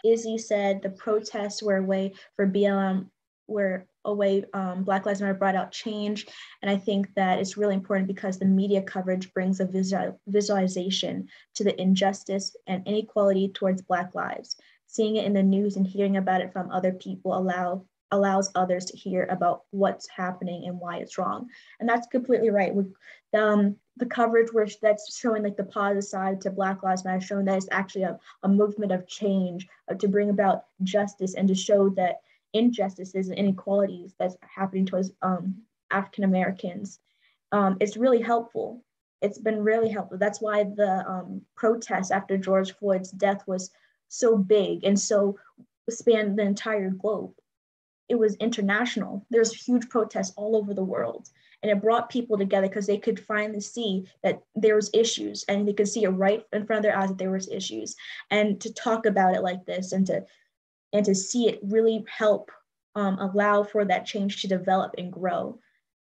Izzy said the protests were a way for BLM, Black Lives Matter brought out change. And I think that it's really important because the media coverage brings a visualization to the injustice and inequality towards Black lives. Seeing it in the news and hearing about it from other people allows others to hear about what's happening and why it's wrong. And that's completely right. The coverage that's showing the positive side to Black Lives Matter, showing that it's actually a movement of change to bring about justice and to show that injustices and inequalities that's happening towards African Americans. It's really helpful. It's been really helpful. That's why the protests after George Floyd's death was so big and so spanned the entire globe. It was international. There's huge protests all over the world. And it brought people together because they could finally see that there was issues, and they could see it right in front of their eyes that there was issues. And to talk about it like this and to see it really help allow for that change to develop and grow.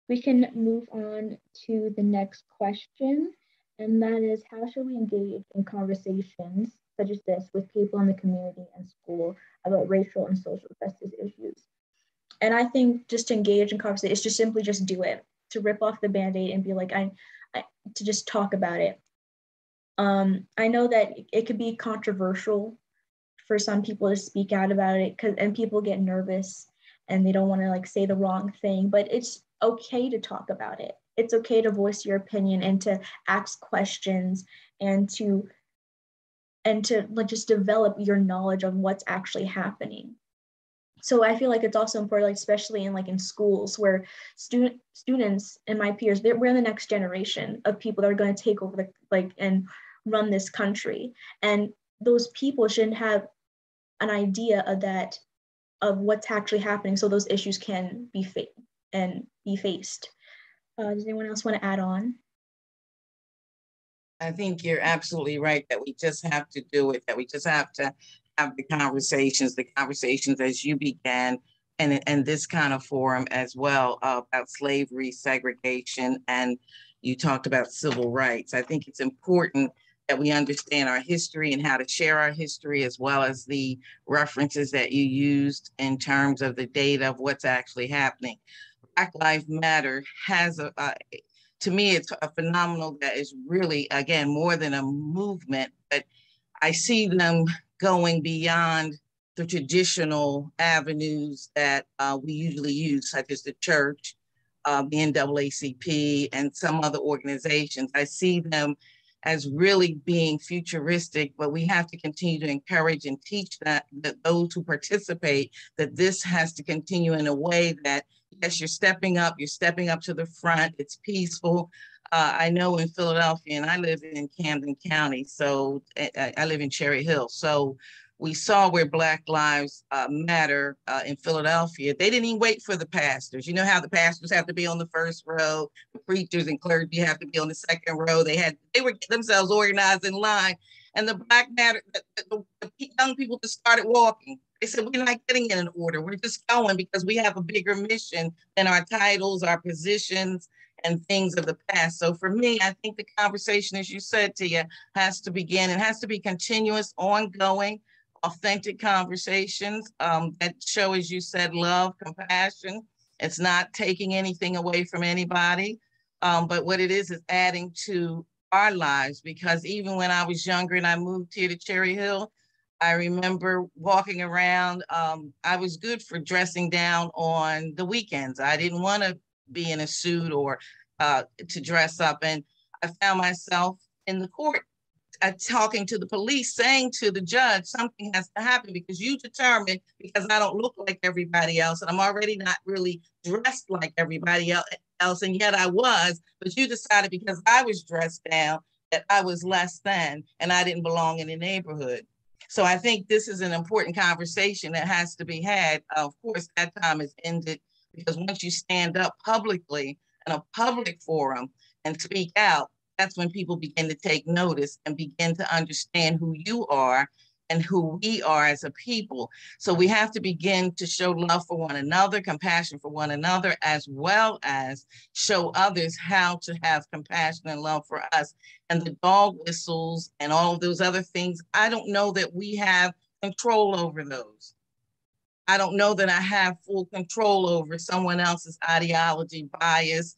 We can move on to the next question. And that is, how should we engage in conversations such as this with people in the community and school about racial and social justice issues? And I think just to engage in conversation is just simply just do it, to rip off the Band-Aid and be to just talk about it. I know that it could be controversial for some people to speak out about it, and people get nervous and they don't want to say the wrong thing, but it's okay to talk about it. It's okay to voice your opinion and to ask questions and to just develop your knowledge of what's actually happening. So I feel like it's also important, like especially in schools where students and my peers, we're the next generation of people that are going to take over and run this country, and those people shouldn't have an idea of what's actually happening, so those issues can be faced. Does anyone else want to add on? I think you're absolutely right that we just have to do it, that we just have to have the conversations as you began, and this kind of forum as well, about slavery, segregation, and you talked about civil rights. I think it's important that we understand our history and how to share our history, as well as the references that you used in terms of the data of what's actually happening. Black Lives Matter has to me, it's a phenomenal that is really, again, more than a movement, but I see them going beyond the traditional avenues that we usually use, such as the church, the NAACP, and some other organizations. I see them as really being futuristic, but we have to continue to encourage and teach that those who participate, that this has to continue in a way that, yes, you're stepping up to the front, it's peaceful. I know in Philadelphia, and I live in Camden County, so I live in Cherry Hill. So we saw where Black Lives Matter in Philadelphia. They didn't even wait for the pastors. You know how the pastors have to be on the first row, the preachers and clergy have to be on the second row. They were themselves organized in line, and the Black Matter, the young people just started walking. They said, we're not getting in an order. We're just going because we have a bigger mission than our titles, our positions, and things of the past. So for me, I think the conversation, as you said, Tia, has to begin. It has to be continuous, ongoing, authentic conversations that show, as you said, love, compassion. It's not taking anything away from anybody, but what it is adding to our lives. Because even when I was younger and I moved here to Cherry Hill, I remember walking around. I was good for dressing down on the weekends. I didn't want to be in a suit or to dress up. And I found myself in the court talking to the police, saying to the judge, something has to happen because you determined, because I don't look like everybody else, and I'm already not really dressed like everybody else, and yet I was, but you decided because I was dressed down that I was less than, and I didn't belong in the neighborhood. So I think this is an important conversation that has to be had. Of course, that time has ended, because once you stand up publicly in a public forum and speak out, that's when people begin to take notice and begin to understand who you are and who we are as a people. So we have to begin to show love for one another, compassion for one another, as well as show others how to have compassion and love for us. And the dog whistles and all of those other things, I don't know that we have control over those. I don't know that I have full control over someone else's ideology, bias.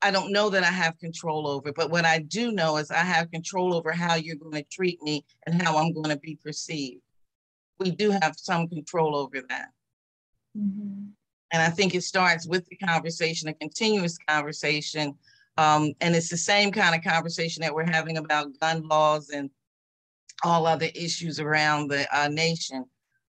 I don't know that I have control over it, but what I do know is I have control over how you're going to treat me and how I'm going to be perceived. We do have some control over that. Mm-hmm. And I think it starts with the conversation, a continuous conversation. And it's the same kind of conversation that we're having about gun laws and all other issues around the nation.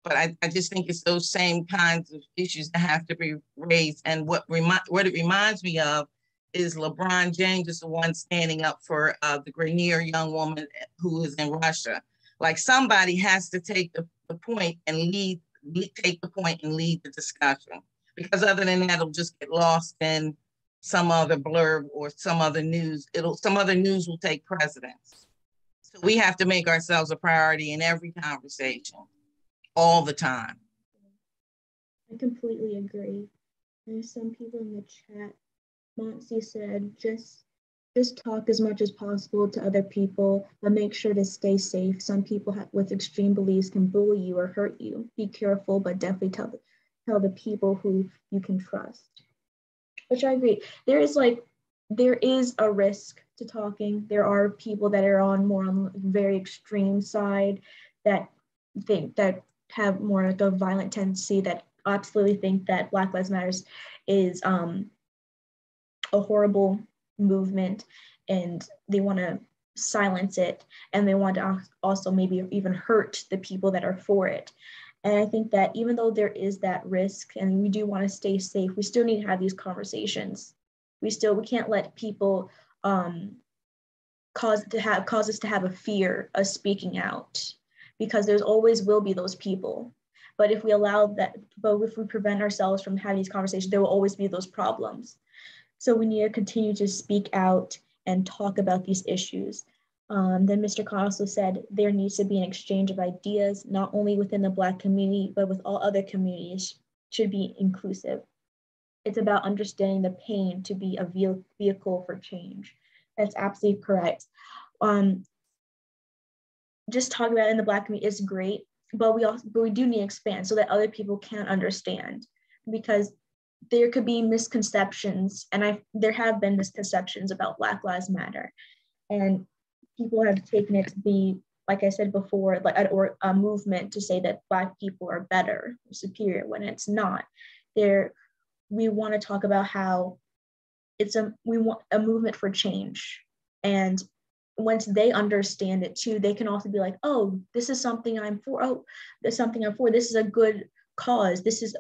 But I just think it's those same kinds of issues that have to be raised. And what it reminds me of is LeBron James is the one standing up for the Grenier young woman who is in Russia. Like, somebody has to take the point and lead the discussion, because other than that, it'll just get lost in some other blurb or some other news. Some other news will take precedence. So we have to make ourselves a priority in every conversation, all the time. I completely agree. There's some people in the chat. Monty said, just talk as much as possible to other people, but make sure to stay safe. Some people with extreme beliefs can bully you or hurt you. Be careful, but definitely tell the people who you can trust. Which I agree. There is a risk to talking. There are people that are more on the very extreme side that have more like a violent tendency, that absolutely think that Black Lives Matter is a horrible movement, and they want to silence it, and they want to also maybe even hurt the people that are for it. And I think that even though there is that risk and we do want to stay safe, we still need to have these conversations. We can't let people cause us to have a fear of speaking out, because there's always will be those people. But if we prevent ourselves from having these conversations, there will always be those problems. So we need to continue to speak out and talk about these issues. Then Mr. Khan also said there needs to be an exchange of ideas, not only within the Black community, but with all other communities, should be inclusive. It's about understanding the pain to be a vehicle for change. That's absolutely correct. Just talking about it in the Black community is great, but we do need to expand so that other people can understand, because there could be misconceptions, and there have been misconceptions about Black Lives Matter, and people have taken it to be, like I said before, like a movement to say that Black people are better, or superior, when it's not. We want to talk about how we want a movement for change, and once they understand it too, they can also be like, oh, this is something I'm for. Oh, there's something I'm for. This is a good cause. This is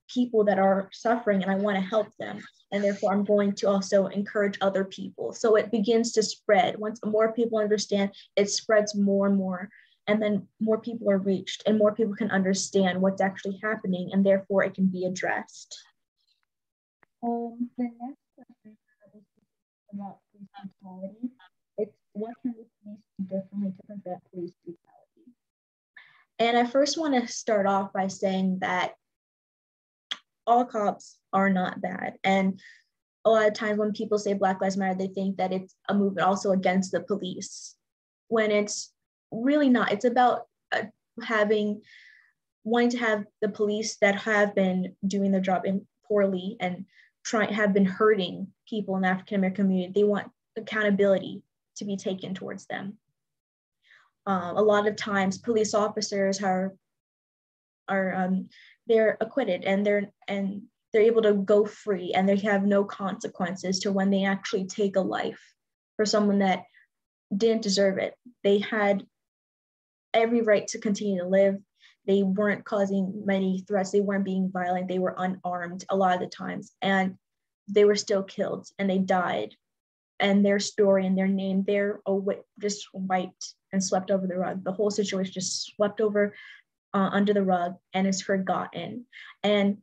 people that are suffering, and I want to help them. And therefore, I'm going to also encourage other people. So it begins to spread. Once more people understand, it spreads more and more. And then more people are reached, and more people can understand what's actually happening, and therefore it can be addressed. The next question is about police brutality. It's what can the police do differently to prevent police brutality? And I first want to start off by saying that all cops are not bad. And a lot of times when people say Black Lives Matter, they think that it's a movement also against the police, when it's really not. It's about wanting to have the police that have been doing their job poorly and have been hurting people in the African American community. They want accountability to be taken towards them. A lot of times police officers they're acquitted, and they're able to go free, and they have no consequences to when they actually take a life for someone that didn't deserve it. They had every right to continue to live. They weren't causing many threats. They weren't being violent. They were unarmed a lot of the times, and they were still killed, and they died. And their story and their name, they're just wiped and swept over the rug. The whole situation just swept over under the rug and is forgotten. And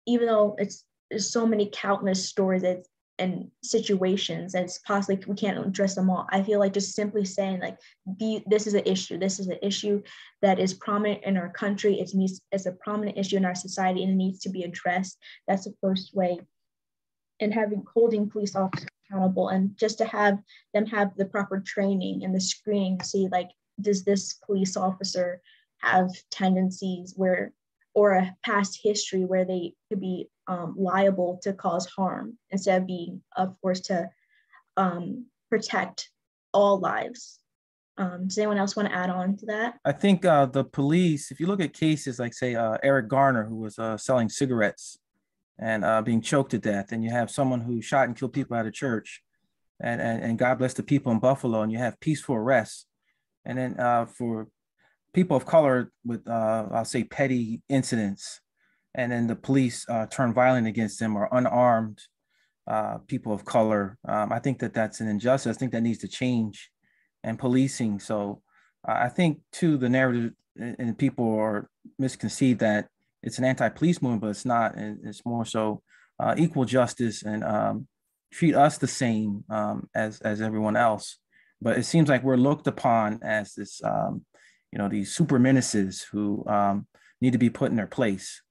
even though there's so many countless stories and situations, and it's possibly we can't address them all, I feel like just simply saying like, this is an issue. This is an issue that is prominent in our country. It's a prominent issue in our society, and it needs to be addressed. That's the first way. And holding police officers accountable, and just to have them have the proper training and the screening to see, like, does this police officer have tendencies or a past history where they could be liable to cause harm, instead of being, of course, to protect all lives. Does anyone else want to add on to that? I think the police, if you look at cases like, say, Eric Garner, who was selling cigarettes and being choked to death, and you have someone who shot and killed people at a church, and God bless the people in Buffalo, and you have peaceful arrests. And then for people of color with, I'll say, petty incidents, and then the police turn violent against them, or unarmed people of color. I think that's an injustice. I think that needs to change, and policing. So I think too, the narrative and people are misconceived that it's an anti-police movement, but it's not. It's more so equal justice, and treat us the same as everyone else. But it seems like we're looked upon as this, these super menaces who need to be put in their place.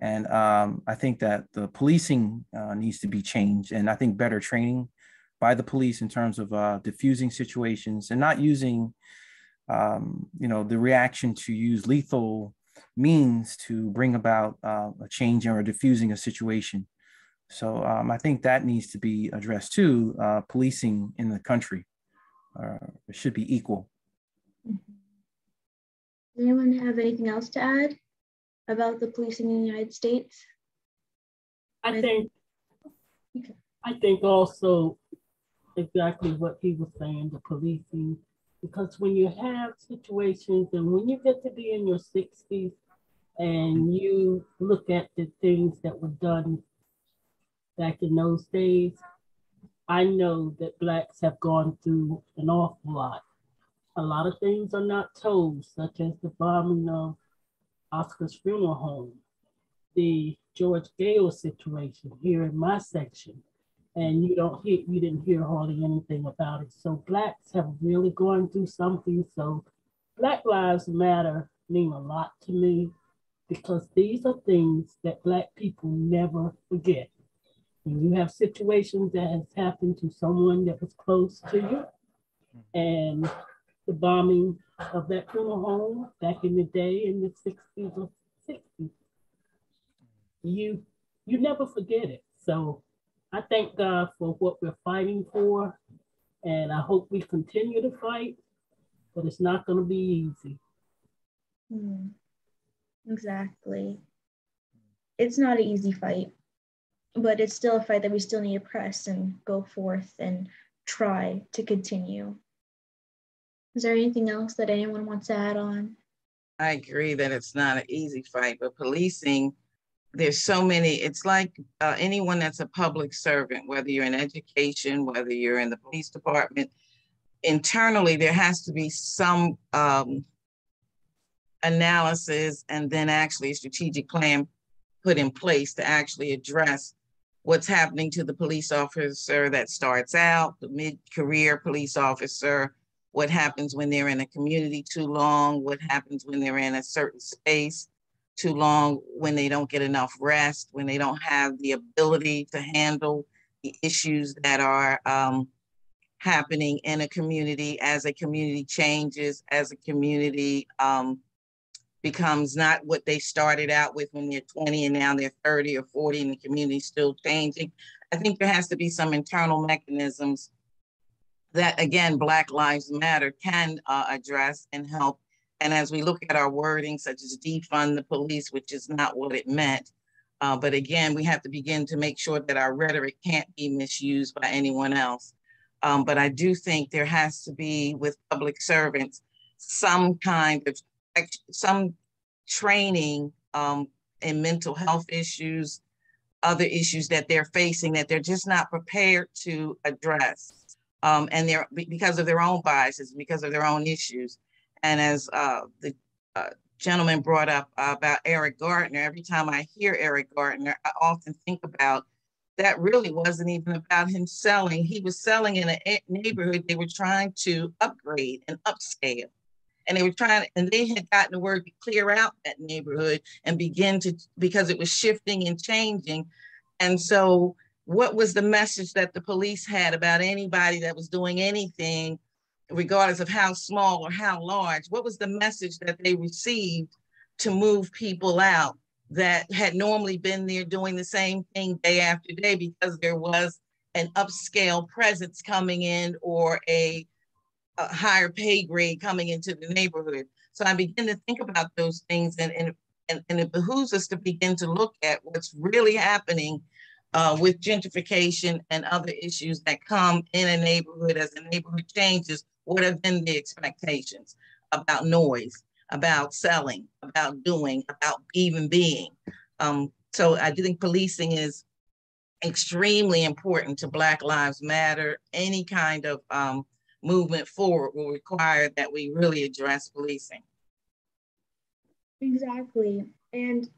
And I think that the policing needs to be changed, and I think better training by the police in terms of diffusing situations, and not using, the reaction to use lethal means to bring about a change or diffusing a situation. So I think that needs to be addressed too. Policing in the country should be equal. Does anyone have anything else to add about the policing in the United States? I think also exactly what he was saying, the policing, because when you have situations, and when you get to be in your 60s, and you look at the things that were done back in those days, I know that Blacks have gone through an awful lot. A lot of things are not told, such as the bombing of Oscar's funeral home, the George Gale situation here in my section, and you didn't hear hardly anything about it. So Blacks have really gone through something. So Black Lives Matter mean a lot to me because these are things that Black people never forget. When you have situations that has happened to someone that was close to you, and the bombing of that funeral home back in the day in the 60s or 60s, you never forget it. So I thank God for what we're fighting for, and I hope we continue to fight, but it's not going to be easy. Exactly. It's not an easy fight, but it's still a fight that we still need to press and go forth and try to continue. Is there anything else that anyone wants to add on? I agree that it's not an easy fight, but policing, there's so many, it's like anyone that's a public servant, whether you're in education, whether you're in the police department, internally, there has to be some analysis and then actually a strategic plan put in place to actually address what's happening to the police officer that starts out, the mid-career police officer, what happens when they're in a community too long, what happens when they're in a certain space too long, when they don't get enough rest, when they don't have the ability to handle the issues that are happening in a community as a community changes, as a community becomes not what they started out with when they're 20 and now they're 30 or 40 and the community's still changing. I think there has to be some internal mechanisms that, again, Black Lives Matter can address and help. And as we look at our wording, such as defund the police, which is not what it meant, but again, we have to begin to make sure that our rhetoric can't be misused by anyone else. But I do think there has to be, with public servants, some kind of some training in mental health issues, other issues that they're facing that they're just not prepared to address. And they're because of their own biases, because of their own issues. And as the gentleman brought up about Eric Gardner, every time I hear Eric Gardner, I often think about that really wasn't even about him selling. He was selling in a neighborhood they were trying to upgrade and upscale. And they were trying, and they had gotten the word to clear out that neighborhood and begin to, because it was shifting and changing. And so what was the message that the police had about anybody that was doing anything, regardless of how small or how large? What was the message that they received to move people out that had normally been there doing the same thing day after day because there was an upscale presence coming in or a higher pay grade coming into the neighborhood? So I begin to think about those things, and it behooves us to begin to look at what's really happening with gentrification and other issues that come in a neighborhood as the neighborhood changes. What have been the expectations about noise, about selling, about doing, about even being? So I do think policing is extremely important to Black Lives Matter. Any kind of movement forward will require that we really address policing. Exactly. And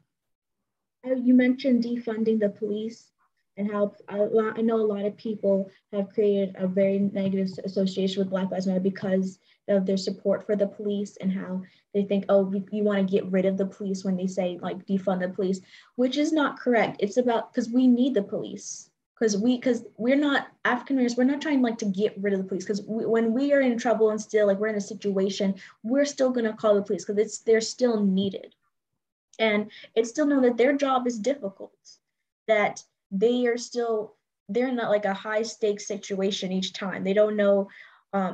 you mentioned defunding the police and how I know a lot of people have created a very negative association with Black Lives Matter because of their support for the police and how they think, oh, you want to get rid of the police when they say like defund the police, which is not correct. It's about, because we need the police. Because we're not African Americans, we're not trying like to get rid of the police. Because when we are in trouble and still like we're in a situation, we're still gonna call the police because they're still needed, and it's still known that their job is difficult, that they're not like a high stakes situation each time. They don't know,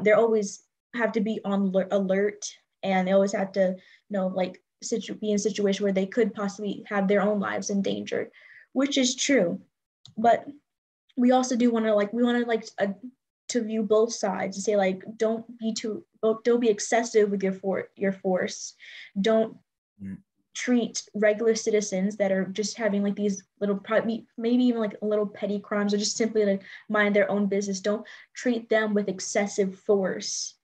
they always have to be on alert, and they always have to like be in a situation where they could possibly have their own lives endangered, which is true, but we also do want to to view both sides and say like don't be excessive with your force. Don't treat regular citizens that are just having like these little, maybe even like little petty crimes, or just simply like mind their own business. Don't treat them with excessive force.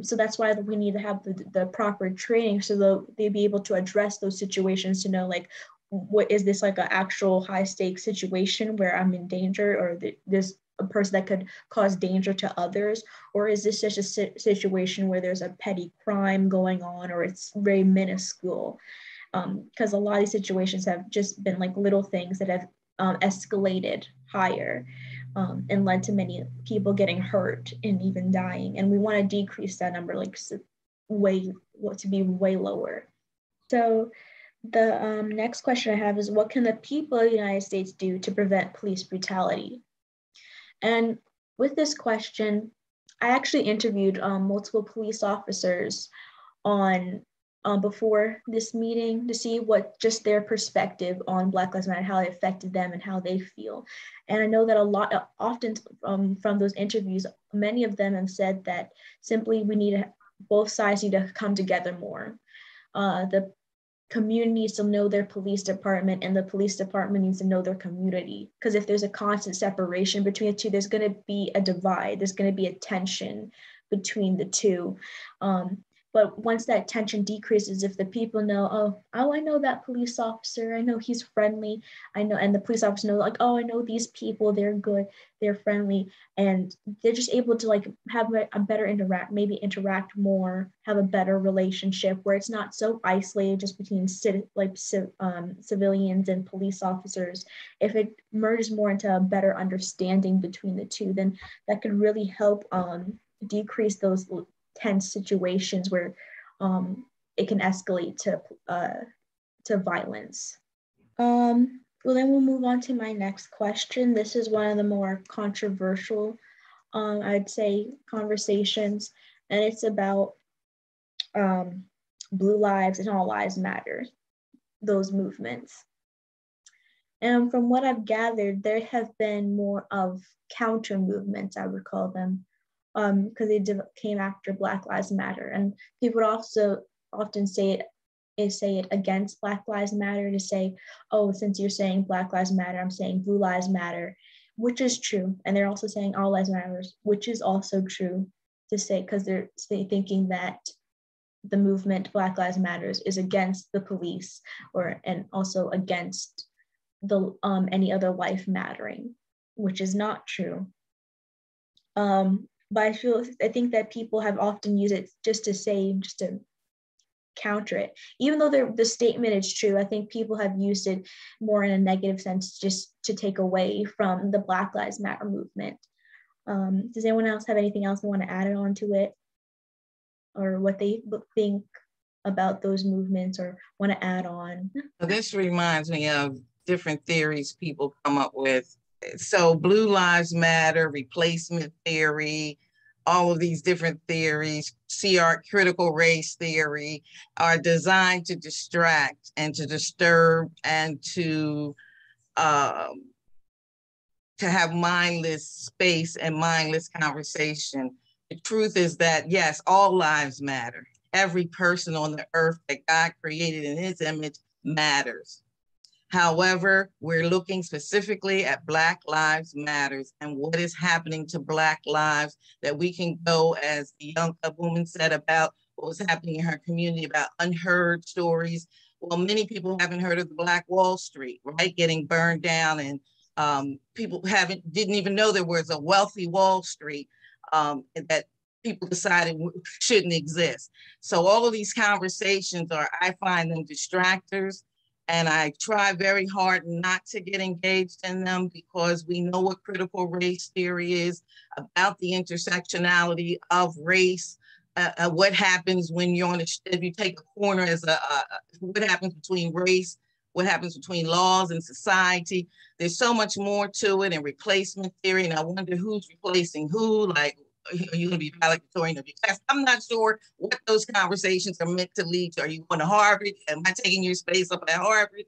So that's why we need to have the proper training, so they'll be able to address those situations, to know like, what is this, like an actual high stakes situation where I'm in danger, or there's a person that could cause danger to others, or is this just a situation where there's a petty crime going on, or it's very minuscule? Because a lot of these situations have just been like little things that have escalated higher, and led to many people getting hurt and even dying. And we want to decrease that number, like to be way lower. So the next question I have is, what can the people of the United States do to prevent police brutality? And with this question, I actually interviewed multiple police officers on before this meeting, to see what just their perspective on Black Lives Matter, how it affected them and how they feel. And I know that often from those interviews, many of them have said that simply both sides need to come together more. The community needs to know their police department, and the police department needs to know their community. Because if there's a constant separation between the two, there's going to be a divide, there's going to be a tension between the two. But once that tension decreases, if the people know, oh, I know that police officer, I know he's friendly, I know, and the police officer knows, like, oh, I know these people, they're good, they're friendly, and they're just able to like have a better interact more, have a better relationship where it's not so isolated just between civilians and police officers. If it merges more into a better understanding between the two, then that could really help decrease those tense situations where it can escalate to violence. Well, then we'll move on to my next question. This is one of the more controversial, I'd say, conversations, and it's about Blue Lives and All Lives Matter, those movements. And from what I've gathered, there have been more of counter movements, I would call them, because they came after Black Lives Matter. And people would also often say it against Black Lives Matter, to say, oh, since you're saying Black Lives Matter, I'm saying Blue Lives Matter, which is true. And they're also saying All Lives Matter, which is also true to say, because they're thinking that the movement Black Lives Matter is against the police, and also against the any other life mattering, which is not true. But I think that people have often used it just to counter it. Even though the statement is true, I think people have used it more in a negative sense, just to take away from the Black Lives Matter movement. Does anyone else have anything else they want to add on to it, or what they think about those movements, or want to add on? This reminds me of different theories people come up with. So Blue Lives Matter, replacement theory, all of these different theories, critical race theory, are designed to distract and to disturb and to have mindless space and mindless conversation. The truth is that, yes, all lives matter. Every person on the earth that God created in his image matters. However, we're looking specifically at Black Lives Matters and what is happening to Black lives, that we can go, as the young woman said, about what was happening in her community, about unheard stories. Well, many people haven't heard of the Black Wall Street, right? Getting burned down, and people didn't even know there was a wealthy Wall Street that people decided shouldn't exist. So all of these conversations I find them distractors. And I try very hard not to get engaged in them, because we know what critical race theory is, about the intersectionality of race, what happens when you're if you take a corner as what happens between race, what happens between laws and society. There's so much more to it, and replacement theory. And I wonder who's replacing who, like, are you going to be valedictorian of your class? I'm not sure what those conversations are meant to lead to. Are you going to Harvard? Am I taking your space up at Harvard?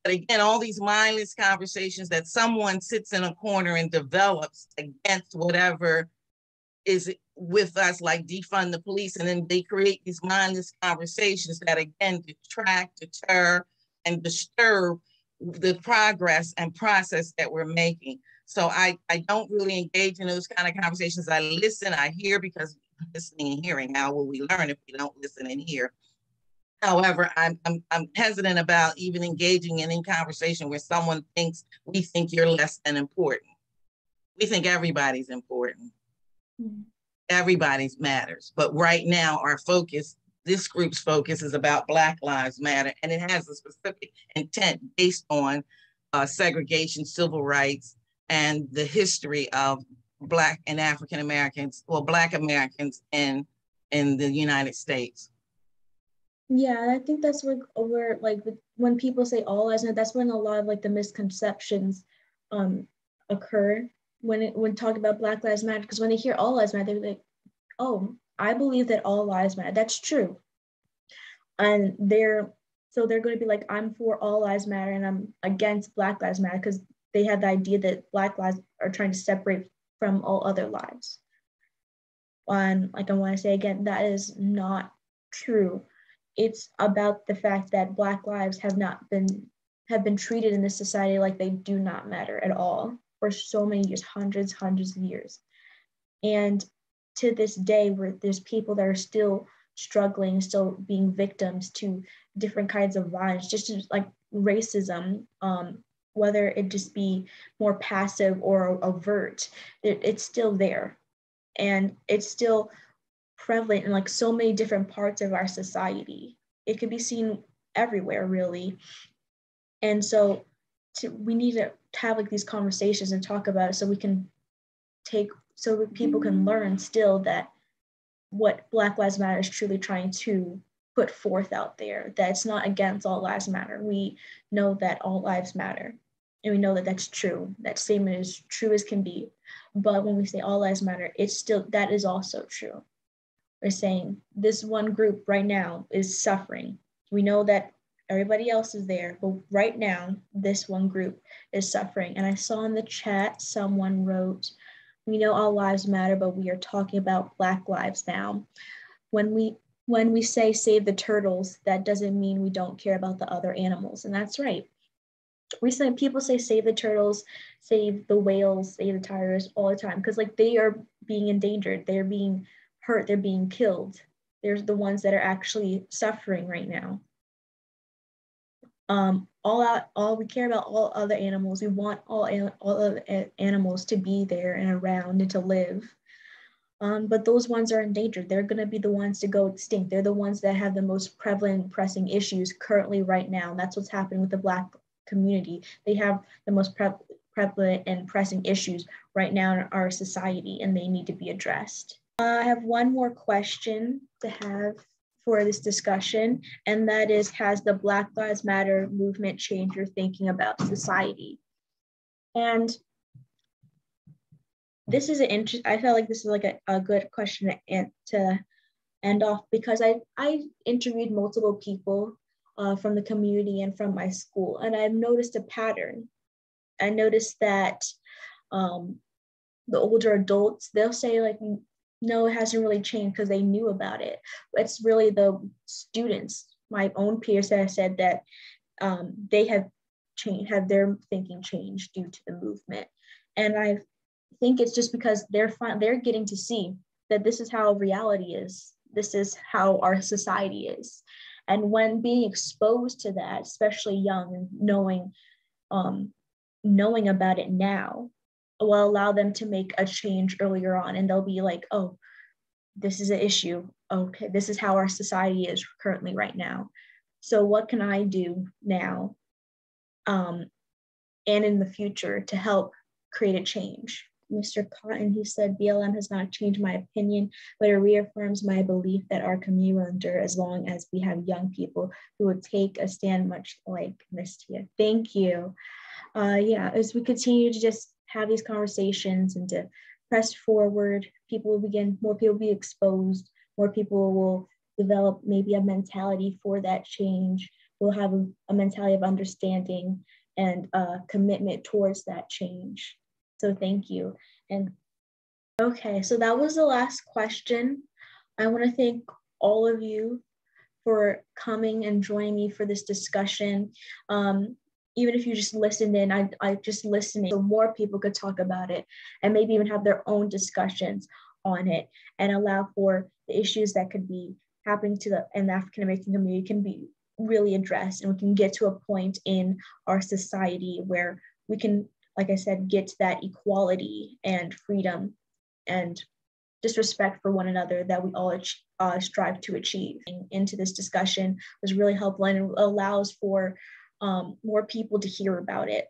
But again, all these mindless conversations that someone sits in a corner and develops against whatever is with us, like defund the police, and then they create these mindless conversations that again detract, deter, and disturb the progress and process that we're making. So I don't really engage in those kind of conversations. I listen, I hear, because listening and hearing, how will we learn if we don't listen and hear? However, I'm hesitant about even engaging in any conversation where someone thinks we think you're less than important. We think everybody's important. Mm-hmm. Everybody's matters. But right now, our focus, this group's focus, is about Black Lives Matter, and it has a specific intent based on segregation, civil rights, and the history of Black and African Americans, well, Black Americans in the United States. Yeah, I think that's where like when people say all lives matter, that's when a lot of like the misconceptions occur when talking about Black Lives Matter, because when they hear all lives matter, they're like, oh, I believe that all lives matter. That's true. And they're going to be like, I'm for all lives matter and I'm against Black Lives Matter, because they have the idea that Black lives are trying to separate from all other lives. And like I want to say again, that is not true. It's about the fact that Black lives have been treated in this society like they do not matter at all for so many years, hundreds of years. And to this day, where there's people that are still struggling, still being victims to different kinds of violence, just like racism, whether it just be more passive or overt, it's still there. And it's still prevalent in like so many different parts of our society. It can be seen everywhere, really. And so we need to have like these conversations and talk about it so people can learn still that what Black Lives Matter is truly trying to put forth out there, that it's not against all lives matter. We know that all lives matter, and we know that that's true. That statement is true as can be. But when we say all lives matter, that is also true. We're saying this one group right now is suffering. We know that everybody else is there, but right now, this one group is suffering. And I saw in the chat, someone wrote, we know all lives matter, but we are talking about Black lives now. When we say save the turtles, that doesn't mean we don't care about the other animals. And that's right. People say save the turtles, save the whales, save the tigers all the time, because like they are being endangered, they're being hurt, they're being killed. They're the ones that are actually suffering right now. All we care about all other animals. We want all other animals to be there and around and to live. But those ones are endangered. They're going to be the ones to go extinct. They're the ones that have the most prevalent, pressing issues currently right now. And that's what's happening with the Black community. They have the most prevalent and pressing issues right now in our society, and they need to be addressed. I have one more question to have for this discussion, and that is, has the Black Lives Matter movement changed your thinking about society? And this is I felt like this is like a good question to end off, because I interviewed multiple people from the community and from my school, and I've noticed a pattern. I noticed that the older adults, they'll say like, no, it hasn't really changed because they knew about it. It's really the students, my own peers, that have said that they have had their thinking changed due to the movement. And I think it's just because they're getting to see that this is how reality is. This is how our society is. And when being exposed to that, especially young, and knowing about it now, will allow them to make a change earlier on. And they'll be like, oh, this is an issue. Okay, this is how our society is currently right now. So what can I do now and in the future to help create a change? Mr. Cotton, he said, BLM has not changed my opinion, but it reaffirms my belief that our community will endure as long as we have young people who will take a stand, much like Ms. Tia. Thank you. As we continue to just have these conversations and to press forward, more people will be exposed, more people will develop maybe a mentality for that change. We'll have a mentality of understanding and commitment towards that change. So thank you. And Okay, so that was the last question. I want to thank all of you for coming and joining me for this discussion. Even if you just listened in, I just listening so more people could talk about it and maybe even have their own discussions on it and allow for the issues that could be happening in the African American community can be really addressed, and we can get to a point in our society where we can, like I said, get to that equality and freedom and just respect for one another that we all strive to achieve. Into this discussion was really helpful, and it allows for more people to hear about it.